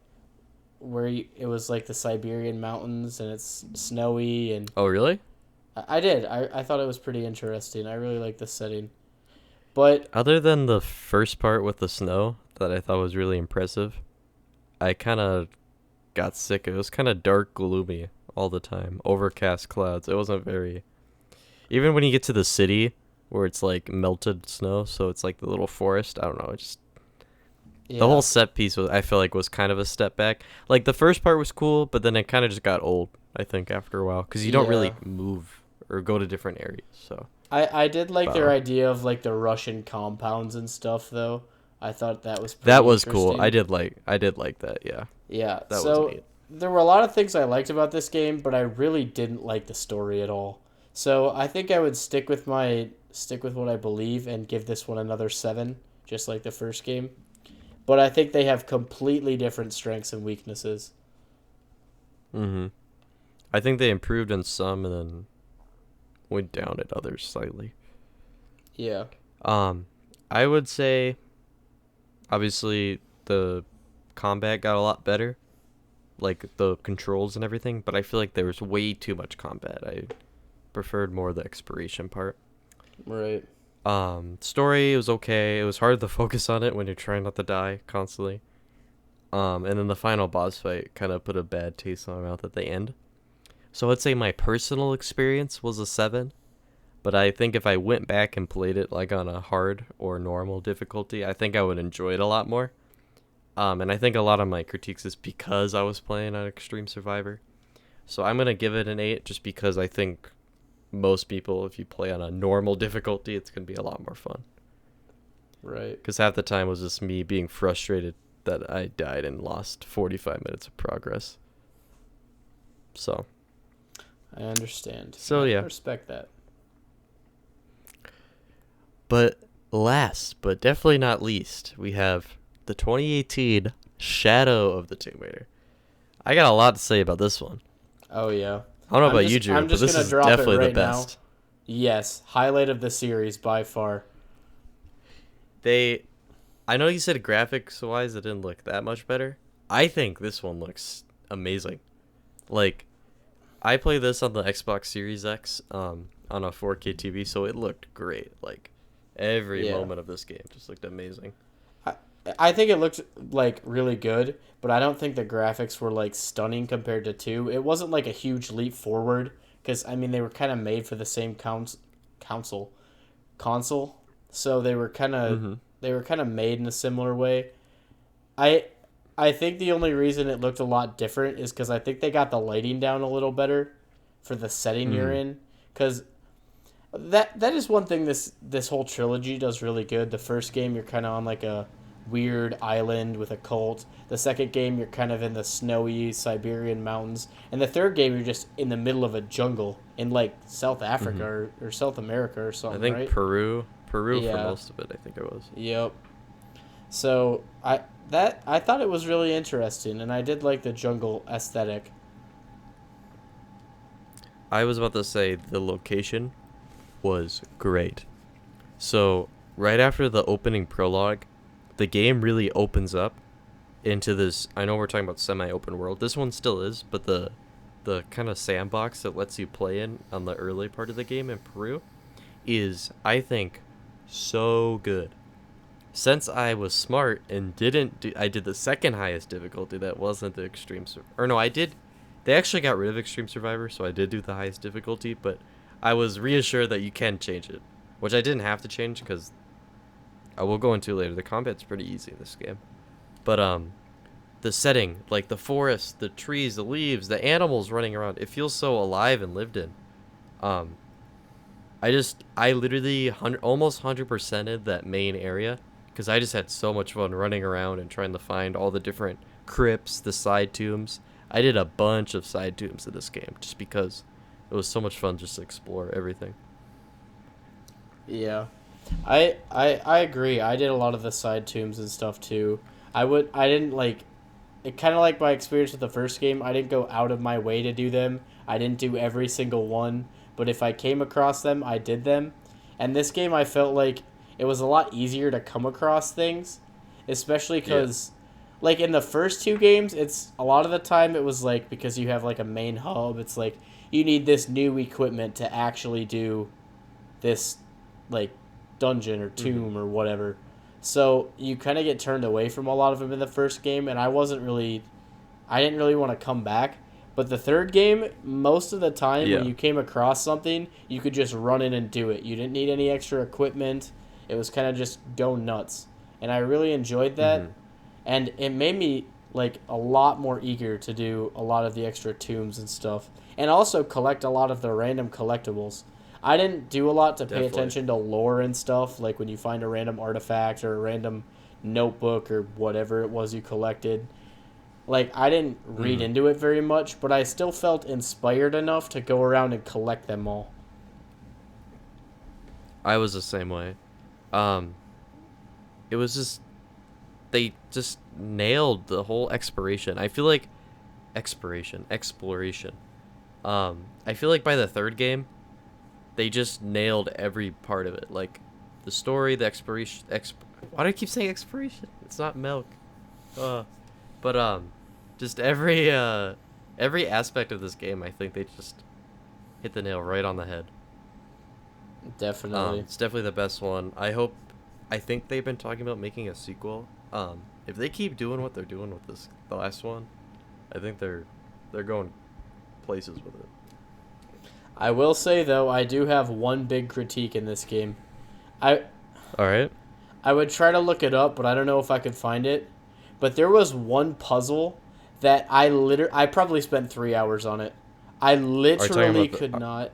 it was like the Siberian mountains and it's snowy and Oh, really? I did. I thought it was pretty interesting. I really liked the setting. But Other than the first part with the snow that I thought was really impressive, I kind of got sick. It was kind of dark, gloomy all the time. Overcast clouds. It wasn't very... Even when you get to the city where it's like melted snow, so it's like the little forest, I don't know, it just... yeah. The whole set piece I feel like was kind of a step back. Like the first part was cool, but then it kind of just got old, I think, after a while, because you don't really move or go to different areas. So I did like their Wow. idea of like the Russian compounds and stuff though. I thought that was pretty that was cool. interesting. I did like that. Yeah, Yeah. that So was neat. there were a lot of things I liked about this game, but I really didn't like the story at all. So I think I would stick with what I believe and give this one another 7, just like the first game. But I think they have completely different strengths and weaknesses. I think they improved in some and then went down at others slightly. Yeah. I would say, obviously, the combat got a lot better, like the controls and everything, but I feel like there was way too much combat. I preferred more the exploration part. Right. Story was okay. It was hard to focus on it when you're trying not to die constantly. And then the final boss fight kind of put a bad taste in my mouth at the end. So I'd say my personal experience was a 7, but I think if I went back and played it like on a hard or normal difficulty, I think I would enjoy it a lot more. And I think a lot of my critiques is because I was playing on Extreme Survivor. So I'm going to give it an 8 just because I think most people, if you play on a normal difficulty, it's going to be a lot more fun. Right. Because half the time was just me being frustrated that I died and lost 45 minutes of progress. So, I understand. So, I yeah. respect that. but last, but definitely not least, we have the 2018 Shadow of the Tomb Raider. I got a lot to say about this one. Oh yeah. I don't know I'm about just- you, Drew, I'm but just this gonna is drop it definitely the right now. best. Yes, highlight of the series by far. I know you said graphics-wise it didn't look that much better. I think this one looks amazing. Like, I play this on the Xbox Series X on a 4K TV, so it looked great. Like, every moment of this game just looked amazing. I think it looked like really good, but I don't think the graphics were like stunning compared to 2. It wasn't like a huge leap forward because I mean they were kind of made for the same console, so they were kind of made in a similar way. I I think the only reason it looked a lot different is because I think they got the lighting down a little better for the setting you're in. Because that is one thing this whole trilogy does really good. The first game you're kind of on like a weird island with a cult. The second game you're kind of in the snowy Siberian mountains, and the third game you're just in the middle of a jungle in like South Africa or South America or something. I think right? Peru for Yeah. most of it. I think it was. Yep. So I thought it was really interesting, and I did like the jungle aesthetic. I was about to say the location was great. So right after the opening prologue, the game really opens up into this. I know we're talking about semi-open world. This one still is, but the kind of sandbox that lets you play in on the early part of the game in Peru is, I think, so good. Since I was smart and I did the second highest difficulty that wasn't the extreme or no, I did. They actually got rid of Extreme Survivor, so I did do the highest difficulty, but I was reassured that you can change it, which I didn't have to change because I will go into later. The combat's pretty easy in this game. But the setting, like the forest, the trees, the leaves, the animals running around, it feels so alive and lived in. I literally almost 100%ed that main area because I just had so much fun running around and trying to find all the different crypts, the side tombs. I did a bunch of side tombs in this game just because it was so much fun just to explore everything. Yeah. I agree. I did a lot of the side tombs and stuff too. I didn't like it kind of like my experience with the first game. I didn't go out of my way to do them. I didn't do every single one, but if I came across them, I did them. And this game I felt like it was a lot easier to come across things, especially Yeah. cuz like in the first two games, it's a lot of the time it was like because you have like a main hub, it's like you need this new equipment to actually do this like dungeon or tomb or whatever. So you kind of get turned away from a lot of them in the first game, and I didn't really want to come back. But the third game, most of the time when Yeah. you came across something, you could just run in and do it. You didn't need any extra equipment. It was kind of just go nuts, and I really enjoyed that. Mhm. And it made me like a lot more eager to do a lot of the extra tombs and stuff, and also collect a lot of the random collectibles. I didn't do a lot to pay Definitely. attention to lore and stuff, like when you find a random artifact or a random notebook or whatever it was you collected. Like I didn't read Mhm. into it very much, but I still felt inspired enough to go around and collect them all. I was the same way. Um, it was just they just nailed the whole exploration. I feel like exploration. I feel like by the third game, they just nailed every part of it. Like the story, the exploration. Why do I keep saying exploration? It's not milk. Uh, but just every aspect of this game, I think they just hit the nail right on the head. Definitely. It's definitely the best one. I think they've been talking about making a sequel. If they keep doing what they're doing with the last one, I think they're going places with it. I will say though, I do have one big critique in this game. I All right. I would try to look it up, but I don't know if I could find it. But there was one puzzle that I probably spent 3 hours on it. I Are you talking literally about the? could not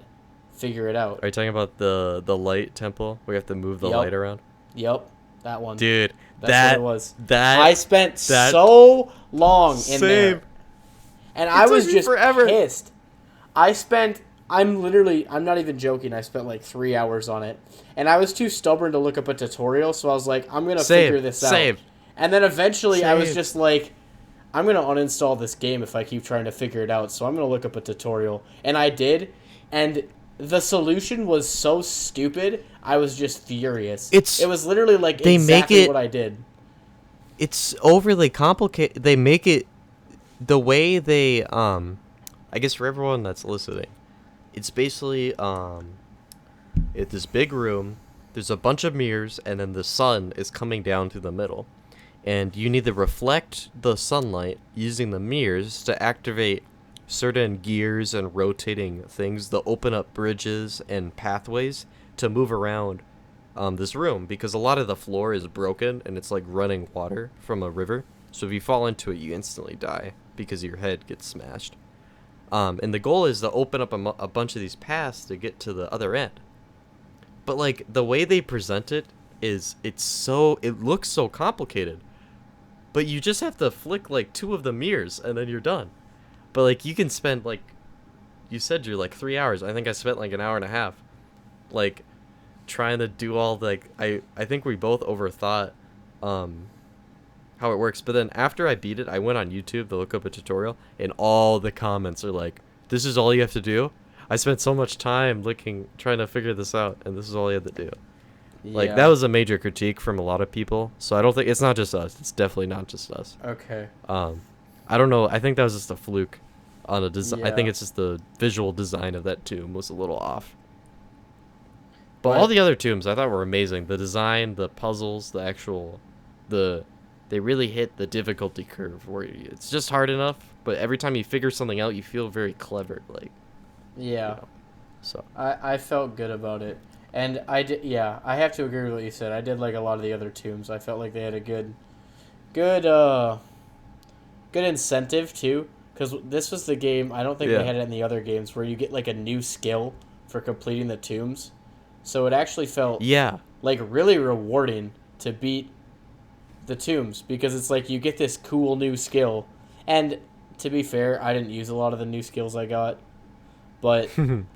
figure it out. Are you talking about the light temple where you have to move the light Yep, around? yep, that one. Dude, That's what it was. that I spent that so long in same. there, and It I took was me just forever. pissed. I'm not even joking. I spent like 3 hours on it, and I was too stubborn to look up a tutorial. So I was like, I'm gonna Same, figure this out. same, And then eventually, I was same. just like, I'm gonna uninstall this game if I keep trying to figure it out. So I'm gonna look up a tutorial, and I did, and the solution was so stupid. I was just furious. It's It was literally like they make exactly it. what I did. It's overly complicated. They make it the way they I guess for everyone that's listening, it's basically it's this big room. There's a bunch of mirrors, and then the sun is coming down through the middle, and you need to reflect the sunlight using the mirrors to activate certain gears and rotating things that open up bridges and pathways to move around this room, because a lot of the floor is broken and it's like running water from a river. So if you fall into it, you instantly die because your head gets smashed. And the goal is to open up a bunch of these paths to get to the other end. But like the way they present it is, it looks so complicated. But you just have to flick like two of the mirrors and then you're done. But like you can spend like, you said you're like 3 hours. I think I spent like an hour and a half, like trying to do all the, like I think we both overthought how it works. But then after I beat it, I went on YouTube to look up a tutorial, and all the comments are like, "This is all you have to do." I spent so much time trying to figure this out, and this is all you had to do. Like that Yeah. was a major critique from a lot of people. So I don't think it's not just us. It's definitely not just us. Okay. I don't know. I think that was just a fluke on a design. I think Yeah. it's just the visual design of that tomb was a little off. But all But the other tombs I thought were amazing. The design, the puzzles, they really hit the difficulty curve where it's just hard enough, but every time you figure something out, you feel very clever, like, you yeah, know. So, I felt good about it, and I did. Yeah, I have to agree with what you said. I did like a lot of the other tombs. I felt like they had a good good incentive too, because this was the game. I don't think they yeah. had it in the other games where you get like a new skill for completing the tombs. So it actually felt Yeah. like really rewarding to beat the tombs because it's like you get this cool new skill, and to be fair, I didn't use a lot of the new skills I got, but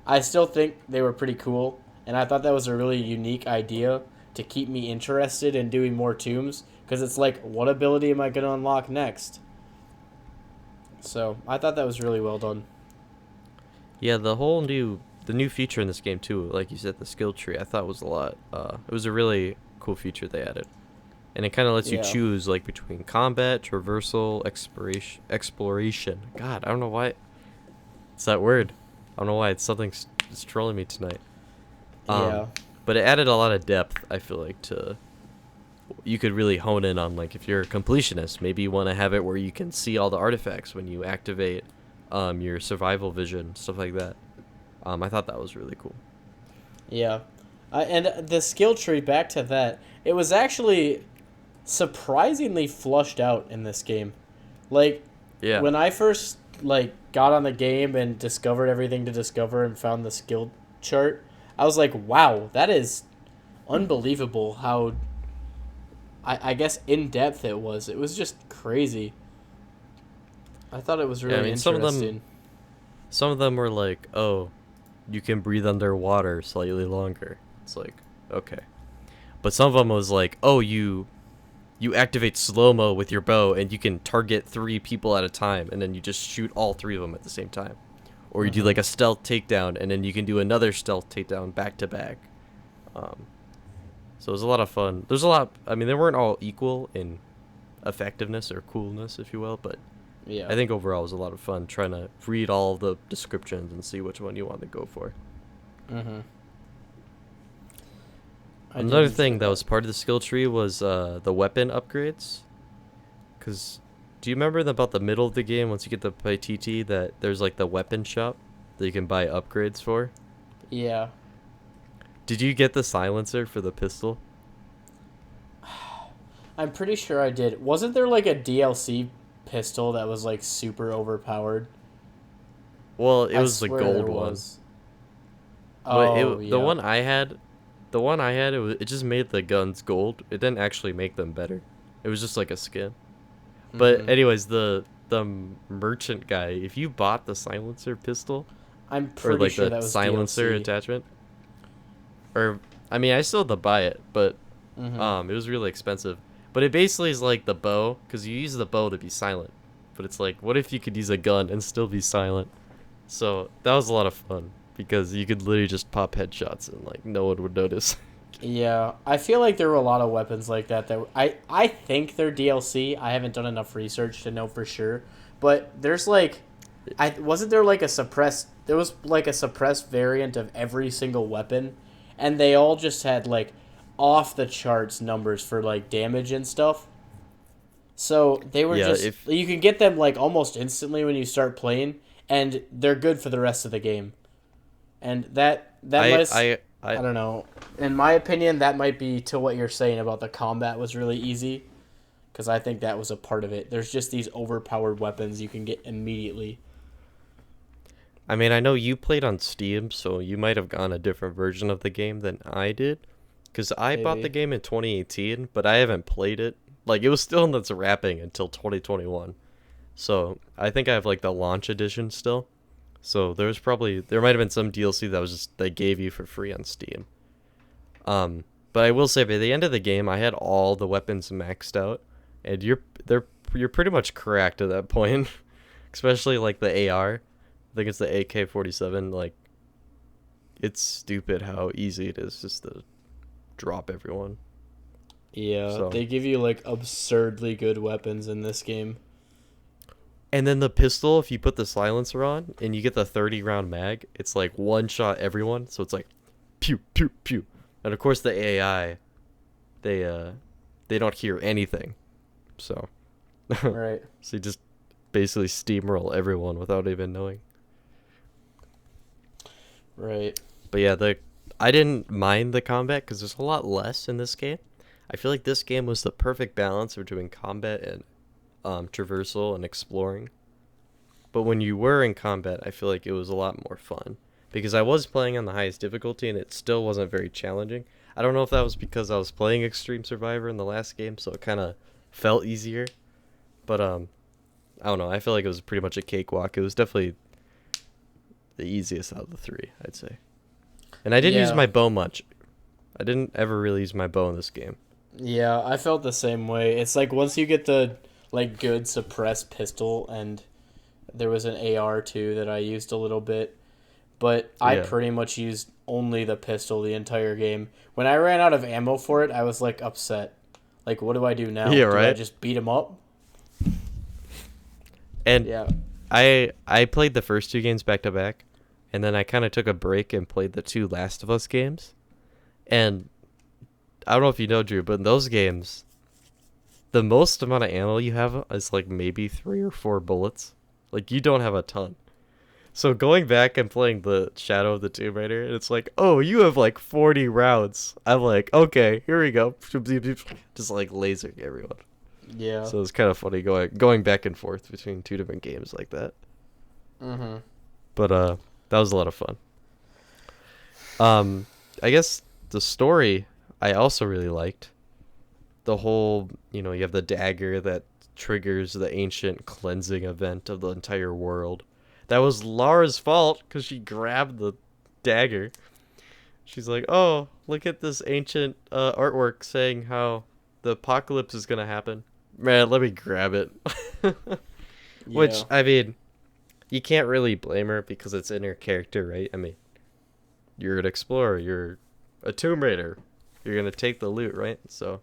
I still think they were pretty cool, and I thought that was a really unique idea to keep me interested in doing more tombs, because it's like, what ability am I going to unlock next? So I thought that was really well done. Yeah, the new feature in this game too, like you said, the skill tree, I thought was a lot. It was a really cool feature they added, and it kind of lets you Yeah. choose like between combat, traversal, exploration. God, I don't know why it's that word. I don't know why it's trolling me tonight. Yeah. But it added a lot of depth. I feel like to you could really hone in on, like, if you're a completionist, maybe you want to have it where you can see all the artifacts when you activate your survival vision, stuff like that. I thought that was really cool. Yeah. And the skill tree, back to that, it was actually surprisingly flushed out in this game. Like, Yeah. when I first like got on the game and discovered everything to discover and found the skill chart, I was like, wow, that is unbelievable how I guess in depth it was. It was just crazy. I thought it was Yeah, I really mean, interesting. some of them were like, oh, you can breathe underwater slightly longer. It's like, okay. But some of them was like, oh, you activate slow-mo with your bow and you can target 3 people at a time, and then you just shoot all 3 of them at the same time. Or you do like a stealth takedown, and then you can do another stealth takedown back to back. So it was a lot of fun. There's a lot. I mean, they weren't all equal in effectiveness or coolness, if you will, but Yeah. I think overall it was a lot of fun trying to read all the descriptions and see which one you want to go for. Mm-hmm. Another thing that was part of the skill tree was the weapon upgrades. Because do you remember about the middle of the game, once you get the Paititi, that there's like the weapon shop that you can buy upgrades for? Yeah. Did you get the silencer for the pistol? I'm pretty sure I did. Wasn't there like a DLC pistol that was like super overpowered? Well, it I was the swear there gold one. was. But Oh, the yeah. one I had, it just made the guns gold. It didn't actually make them better. It was just like a skin. But Mm-hmm. anyways, the merchant guy, if you bought the silencer pistol I'm or pretty like sure the that was silencer DLC. attachment, or I mean, I still had to buy it, but Mm-hmm. it was really expensive. But it basically is like the bow, because you use the bow to be silent. But it's like, what if you could use a gun and still be silent? So that was a lot of fun because you could literally just pop headshots and like no one would notice. Yeah, I feel like there were a lot of weapons like that I think they're DLC. I haven't done enough research to know for sure, but there's like I wasn't there like a suppressed there was like a suppressed variant of every single weapon, and they all just had like off the charts numbers for like damage and stuff. So they were Yeah, just if you can get them like almost instantly when you start playing, and they're good for the rest of the game. And that I must I I I don't know. In my opinion, that might be to what you're saying about the combat was really easy, because I think that was a part of it. There's just these overpowered weapons you can get immediately. I mean, I know you played on Steam, so you might have gotten a different version of the game than I did. Because I bought the Maybe. game in 2018, but I haven't played it. Like, it was still in its wrapping until 2021. So I think I have like the launch edition still. So there might have been some DLC that was just they gave you for free on Steam. But I will say by the end of the game, I had all the weapons maxed out, and you're pretty much cracked at that point. Especially like the AR. I think it's the AK-47. Like, it's stupid how easy it is just to drop everyone. Yeah, So, they give you like absurdly good weapons in this game. and then the pistol, if you put the silencer on and you get the 30 round mag, it's like one shot everyone. So it's like pew pew pew. And of course the AI, they don't hear anything. So Right. so you just basically steamroll everyone without even knowing. Right. But yeah, the I didn't mind the combat because there's a lot less in this game. I feel like this game was the perfect balance between combat and traversal and exploring. But when you were in combat, I feel like it was a lot more fun because I was playing on the highest difficulty and it still wasn't very challenging. I don't know if that was because I was playing Extreme Survivor in the last game, so it kind of felt easier. But I don't know. I feel like it was pretty much a cakewalk. It was definitely the easiest out of the three, I'd say. And I didn't use Yeah. my bow much. I didn't ever really use my bow in this game. Yeah, I felt the same way. It's like once you get the like good suppressed pistol, and there was an AR too that I used a little bit, but I Yeah. pretty much used only the pistol the entire game. When I ran out of ammo for it, I was like upset. Like, what do I do now? Yeah, Do I right? just beat him up? And Yeah. I played the first two games back to back, and then I kind of took a break and played the two Last of Us games. And I don't know if you know, Drew, but in those games, the most amount of ammo you have is like maybe 3 or 4 bullets. Like you don't have a ton. So going back and playing the Shadow of the Tomb Raider, and it's like, oh, you have like 40 rounds. I'm like, okay, here we go. Just like lasering everyone. Yeah. So it's kind of funny going back and forth between two different games like that. Mhm. But that was a lot of fun. I guess the story I also really liked. The whole, you have the dagger that triggers the ancient cleansing event of the entire world. That was Lara's fault because she grabbed the dagger. She's like, oh, look at this ancient artwork saying how the apocalypse is going to happen. Man, let me grab it. Which, Yeah. I mean, you can't really blame her because it's in her character, right? I mean, you're an explorer. You're a Tomb Raider. You're going to take the loot, right? So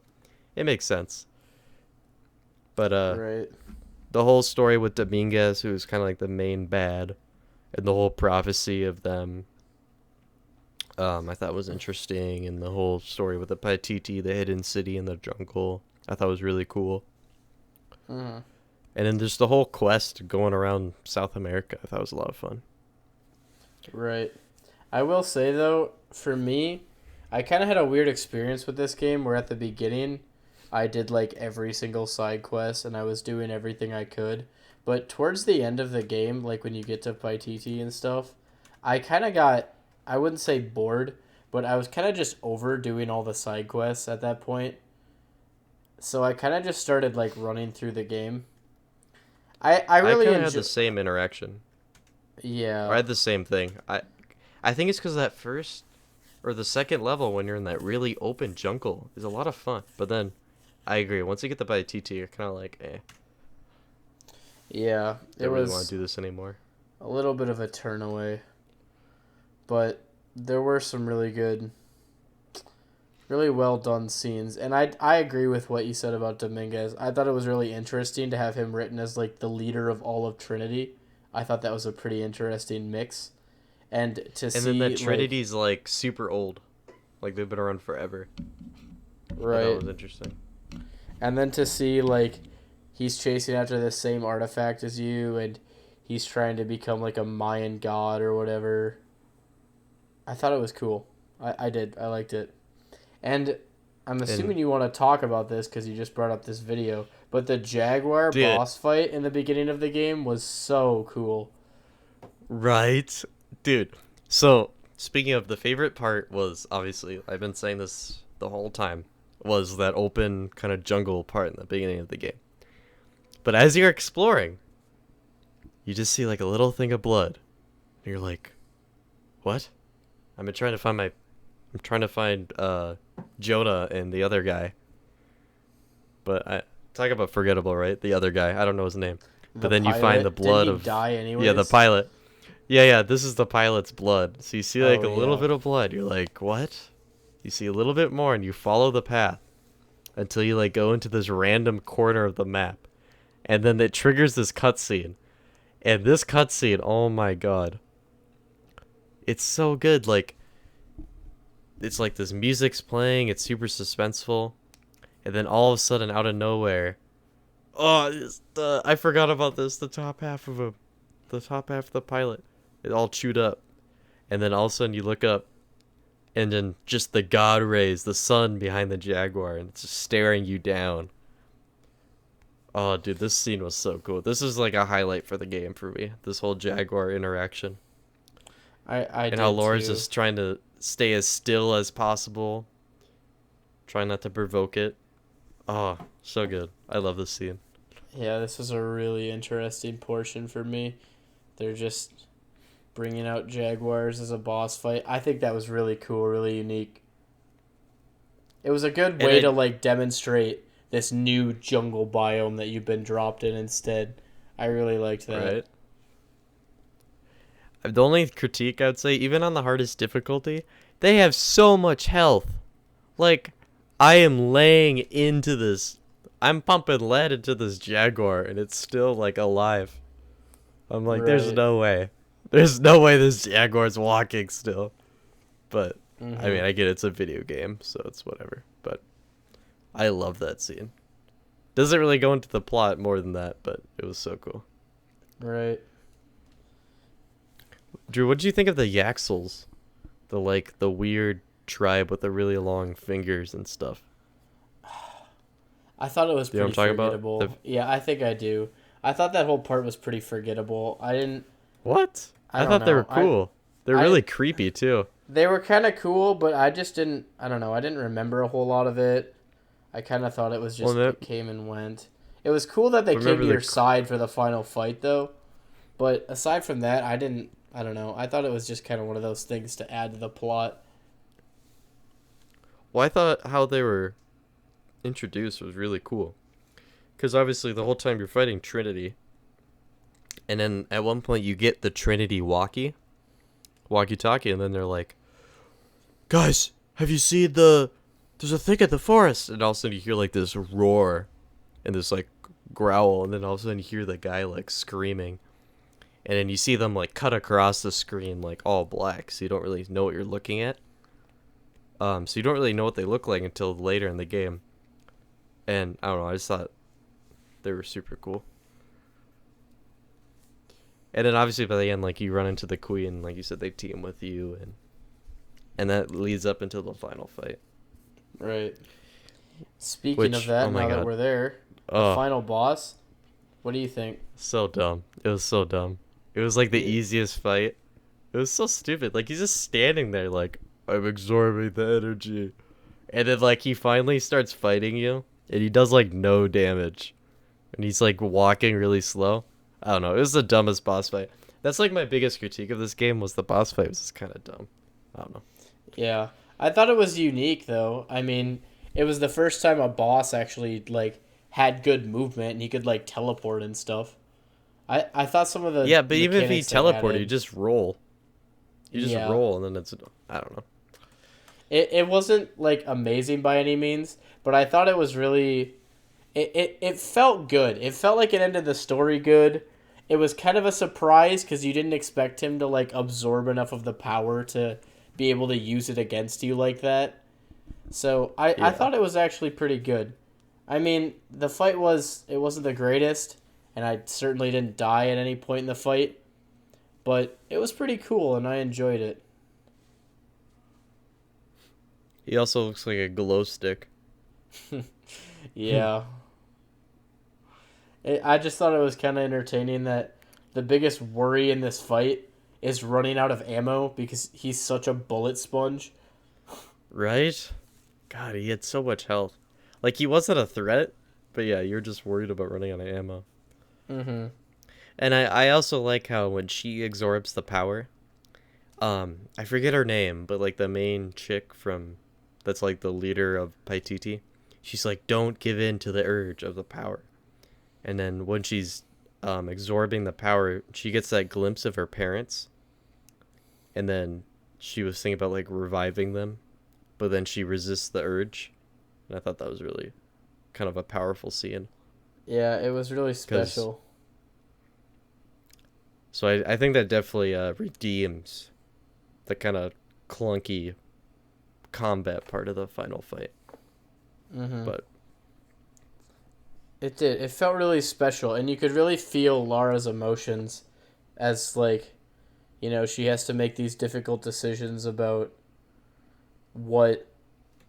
it makes sense. But Right. the whole story with Dominguez, who's kind of like the main bad, and the whole prophecy of them, I thought was interesting, and the whole story with the Paititi, the hidden city in the jungle, I thought was really cool. Mhm. And then just the whole quest going around South America, I thought was a lot of fun. Right. I will say though, for me, I kind of had a weird experience with this game where at the beginning I did like every single side quest and I was doing everything I could. But towards the end of the game, like when you get to Paititi and stuff, I kind of got, I wouldn't say bored, but I was kind of just over doing all the side quests at that point. So I kind of just started like running through the game. I I really kind of had enjoy. the same interaction. Or I Yeah. had the same thing. I think it's because that first or the second level when you're in that really open jungle is a lot of fun. But then I agree. Once you get the Paititi, you're kind of like, Yeah. It don't really want was to do this anymore. a little bit of a turn away. But there were some really good, really well done scenes. And I agree with what you said about Dominguez. I thought it was really interesting to have him written as like the leader of all of Trinity. I thought that was a pretty interesting mix. And to And then see that like Trinity's like super old. Like they've been around forever. I thought it right, was interesting. and then to see like he's chasing after the same artifact as you, and he's trying to become like a Mayan god or whatever. I thought it was cool. I did. I liked it. And I'm And assuming you want to talk about this because you just brought up this video. But the Jaguar dude, boss fight in the beginning of the game was so cool. right? Dude. So, speaking of the favorite part was obviously I've been saying this the whole time was that open kind of jungle part in the beginning of the game. But as you're exploring, you just see like a little thing of blood. And you're like, "What?" I'm trying to find Jonah and the other guy. But I talk about forgettable, right? The other guy. I don't know his name. But The then you find the pilot, didn't blood he of die yeah, the anyways? pilot. Yeah, this is the pilot's blood. So you see like Oh a little yeah. bit of blood. You're like, "What?" You see a little bit more and you follow the path until you like go into this random corner of the map. And then it triggers this cutscene. And this cutscene, oh my god. It's so good. Like it's like this music's playing, it's super suspenseful, and then all of a sudden out of nowhere, oh, I forgot about this. The top half of the pilot, it all chewed up, and then all of a sudden you look up, and then just the god rays, the sun behind the Jaguar, and it's just staring you down. Oh, dude, this scene was so cool. This is like a highlight for the game for me. This whole Jaguar interaction, I and how did Laura's too. just trying to stay as still as possible, trying not to provoke it. Oh, so good. I love this scene. Yeah, this was a really interesting portion for me. They're just bringing out jaguars as a boss fight. I think that was really cool, really unique. It was a good And way to I like demonstrate this new jungle biome that you've been dropped in instead. I really liked that. right. The only critique I'd say, even on the hardest difficulty, they have so much health. Like, I am laying into this. I'm pumping lead into this jaguar, and it's still like alive. I'm like, there's Right. no way. There's no way this jaguar's walking still. But I mean, Mhm. I get it's a video game, so it's whatever. But I love that scene. Doesn't really go into the plot more than that, but it was so cool. Right. Drew, what did you think of the Yaxels? The weird tribe with the really long fingers and stuff. I thought it was Do you know pretty what I'm talking about? forgettable. Yeah, I think I do. I thought that whole part was pretty forgettable. I didn't. What? I I don't thought they were know. cool. They're I really creepy too. They were kind of cool, but I just didn't. I don't know. I didn't remember a whole lot of it. I kind of thought it was Well, just it came and went. It was cool that they came remember to the your side for the final fight, though. But aside from that, I didn't. I don't know. I thought it was just kind of one of those things to add to the plot. Well, I thought how they were introduced was really cool. Because obviously the whole time you're fighting Trinity, and then at one point you get the Trinity walkie-talkie, and then they're like, "Guys, have you seen the? There's a thing in the forest," and all of a sudden you hear like this roar, and this like growl, and then all of a sudden you hear the guy like screaming, and then you see them like cut across the screen like all black, so you don't really know what you're looking at. So you don't really know what they look like until later in the game. And I don't know, I just thought they were super cool. And then obviously by the end, like you run into the queen, like you said, they team with you, and that leads up until the final fight. Right. Speaking of Which, that, oh my now that god, we're there, the oh, final boss. What do you think? so dumb. It was so dumb. It was like the Yeah. easiest fight. It was so stupid. Like he's just standing there, like I'm absorbing the energy, and then like he finally starts fighting you, and he does like no damage, and he's like walking really slow. I don't know. It was the dumbest boss fight. That's like my biggest critique of this game was the boss fight was just kind of dumb. I don't know. Yeah. I thought it was unique, though. I mean, it was the first time a boss actually like had good movement and he could like teleport and stuff. I thought some of the Yeah, but even if he mechanics they teleported, you added. just roll. You just Yeah. roll, and then it's I don't know. It wasn't like amazing by any means, but I thought it was really it felt good. It felt like it ended the story good. It was kind of a surprise because you didn't expect him to like absorb enough of the power to be able to use it against you like that. So I Yeah. thought it was actually pretty good. I mean, the fight it wasn't the greatest, and I certainly didn't die at any point in the fight, but it was pretty cool and I enjoyed it. He also looks like a glow stick. Yeah. I just thought it was kind of entertaining that the biggest worry in this fight is running out of ammo because he's such a bullet sponge. Right? God, he had so much health. Like he wasn't a threat, but yeah, you're just worried about running out of ammo. Mm-hmm. And I also like how when she absorbs the power, I forget her name, but like the main chick from that's like the leader of Paititi, she's like, don't give in to the urge of the power. And then when she's absorbing the power, she gets that glimpse of her parents, and then she was thinking about like reviving them, but then she resists the urge. And I thought that was really kind of a powerful scene. Yeah, it was really 'Cause special. So I think that definitely redeems the kind of clunky combat part of the final fight. Mm-hmm. But It did. It felt really special, and you could really feel Lara's emotions as like, she has to make these difficult decisions about what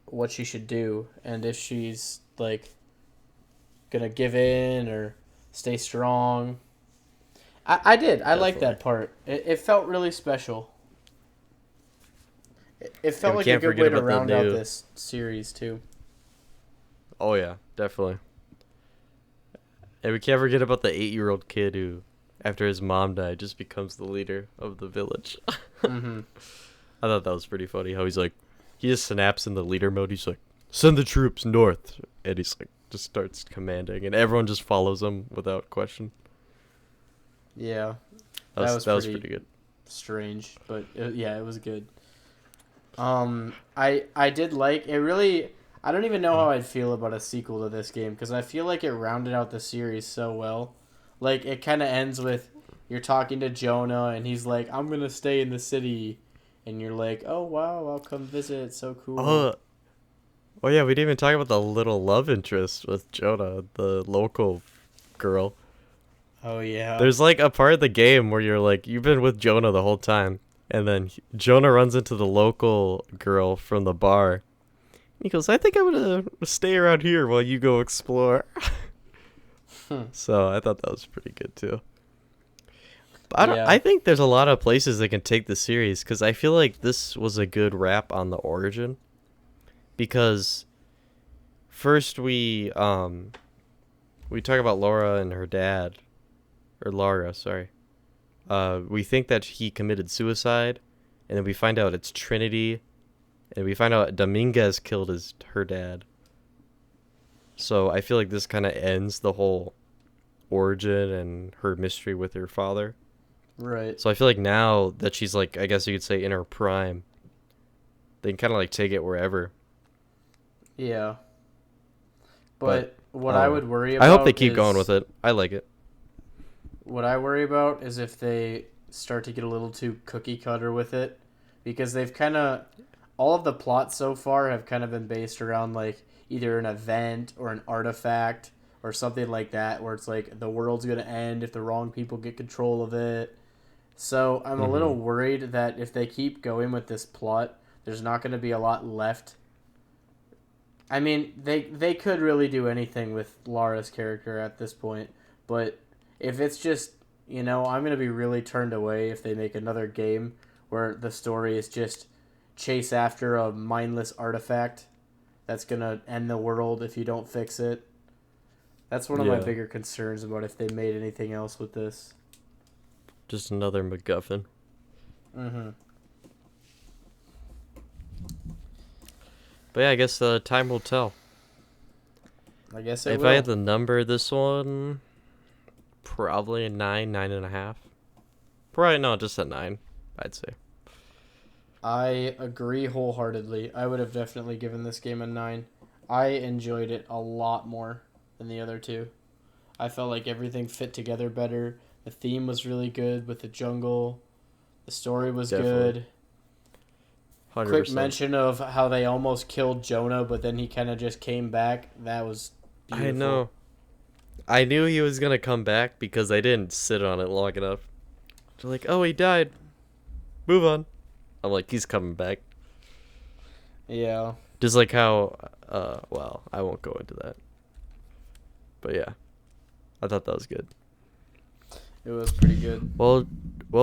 what she should do and if she's like gonna give in or stay strong. I did. I liked definitely. that part. It felt really special. It And felt we like a can't good forget way to about the round out new. this series too. Oh yeah, definitely. And we can't forget about the 8-year-old kid who, after his mom died, just becomes the leader of the village. Mm-hmm. I thought that was pretty funny. How he's like, he just snaps in the leader mode. He's like, send the troops north. And he's like, just starts commanding. And everyone just follows him without question. Yeah. That was pretty good. Strange, but it was good. I did like it. Really, I don't even know how I'd feel about a sequel to this game because I feel like it rounded out the series so well. Like it kind of ends with you're talking to Jonah and he's like, "I'm gonna stay in the city," and you're like, "Oh wow, I'll come visit. It's so cool." Oh yeah, we didn't even talk about the little love interest with Jonah, the local girl. Oh yeah. There's like a part of the game where you're like, you've been with Jonah the whole time, and then Jonah runs into the local girl from the bar. He goes, I think I'm gonna stay around here while you go explore. So I thought that was pretty good too. But I think there's a lot of places that can take the series because I feel like this was a good wrap on the origin. Because first we talk about Laura and her dad, or Lara, sorry. We think that he committed suicide, and then we find out it's Trinity, and we find out Dominguez killed her dad. So I feel like this kind of ends the whole origin and her mystery with her father. Right. So I feel like now that she's like, I guess you could say in her prime, they can kind of like take it wherever. Yeah. But what I would worry about I hope they keep going with it. I like it. What I worry about is if they start to get a little too cookie cutter with it, because they've kind of all of the plots so far have kind of been based around like either an event or an artifact or something like that, where it's like the world's gonna end if the wrong people get control of it. So I'm a little worried that if they keep going with this plot, there's not going to be a lot left. I mean, they could really do anything with Lara's character at this point, but if it's just, I'm going to be really turned away if they make another game where the story is just chase after a mindless artifact that's going to end the world if you don't fix it. That's one of my bigger concerns about if they made anything else with this. Just another MacGuffin. Mm-hmm. But yeah, I guess time will tell. I guess it if will. I had to number this one, probably a 9.5. Probably no, just a 9, I'd say. I agree wholeheartedly. I would have definitely given this game a 9. I enjoyed it a lot more than the other two. I felt like everything fit together better. The theme was really good with the jungle. The story was good. 100%. Quick mention of how they almost killed Jonah, but then he kind of just came back. That was beautiful. I know. I knew he was going to come back because I didn't sit on it long enough. They're like, oh, he died. Move on. I'm like, he's coming back. Yeah. Just like how, well, I won't go into that. But yeah, I thought that was good. It was pretty good. Well,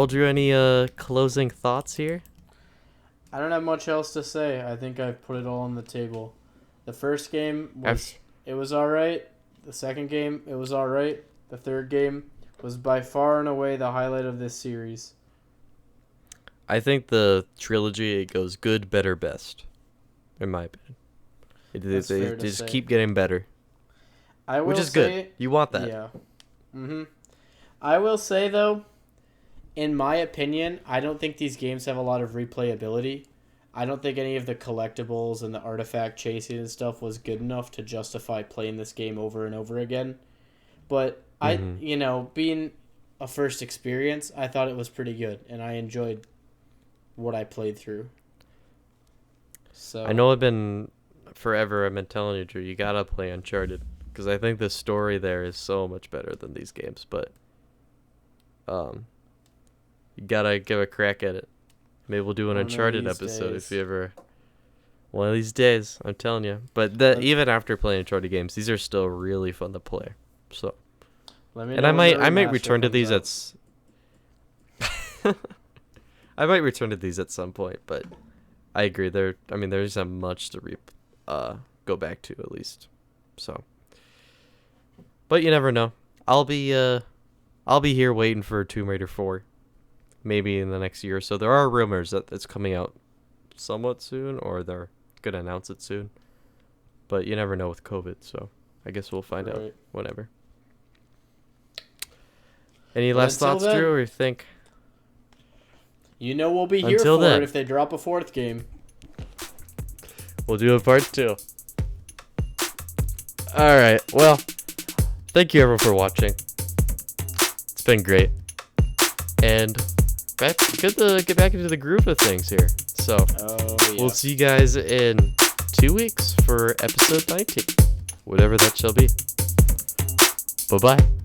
Drew, any closing thoughts here? I don't have much else to say. I think I've put it all on the table. The first game it was all right. The second game, it was all right. The third game was by far and away the highlight of this series. I think the trilogy, it goes good, better, best, in my opinion. They just keep getting better. Which is good. You want that. Yeah. Mm-hmm. I will say, though, in my opinion, I don't think these games have a lot of replayability. I don't think any of the collectibles and the artifact chasing and stuff was good enough to justify playing this game over and over again. But being a first experience, I thought it was pretty good, and I enjoyed what I played through. So I know I've been telling you, Drew, you gotta play Uncharted, because I think the story there is so much better than these games, but you gotta give a crack at it. Maybe we'll do an Uncharted episode if you ever... One of these days, I'm telling you. But even after playing Uncharted games, these are still really fun to play. So, and I might return to these I might return to these at some point, but I agree. There's not much to go back to at least. So, but you never know. I'll be here waiting for Tomb Raider 4, maybe in the next year or so. There are rumors that it's coming out somewhat soon, or they're gonna announce it soon. But you never know with COVID, so I guess we'll find out whenever. Any last thoughts, Drew, or you think? You know we'll be here for it if they drop a 4th game. We'll do a part 2. Alright, well, thank you everyone for watching. It's been great. And good to get back into the groove of things here. So, we'll see you guys in 2 weeks for episode 19. Whatever that shall be. Bye-bye.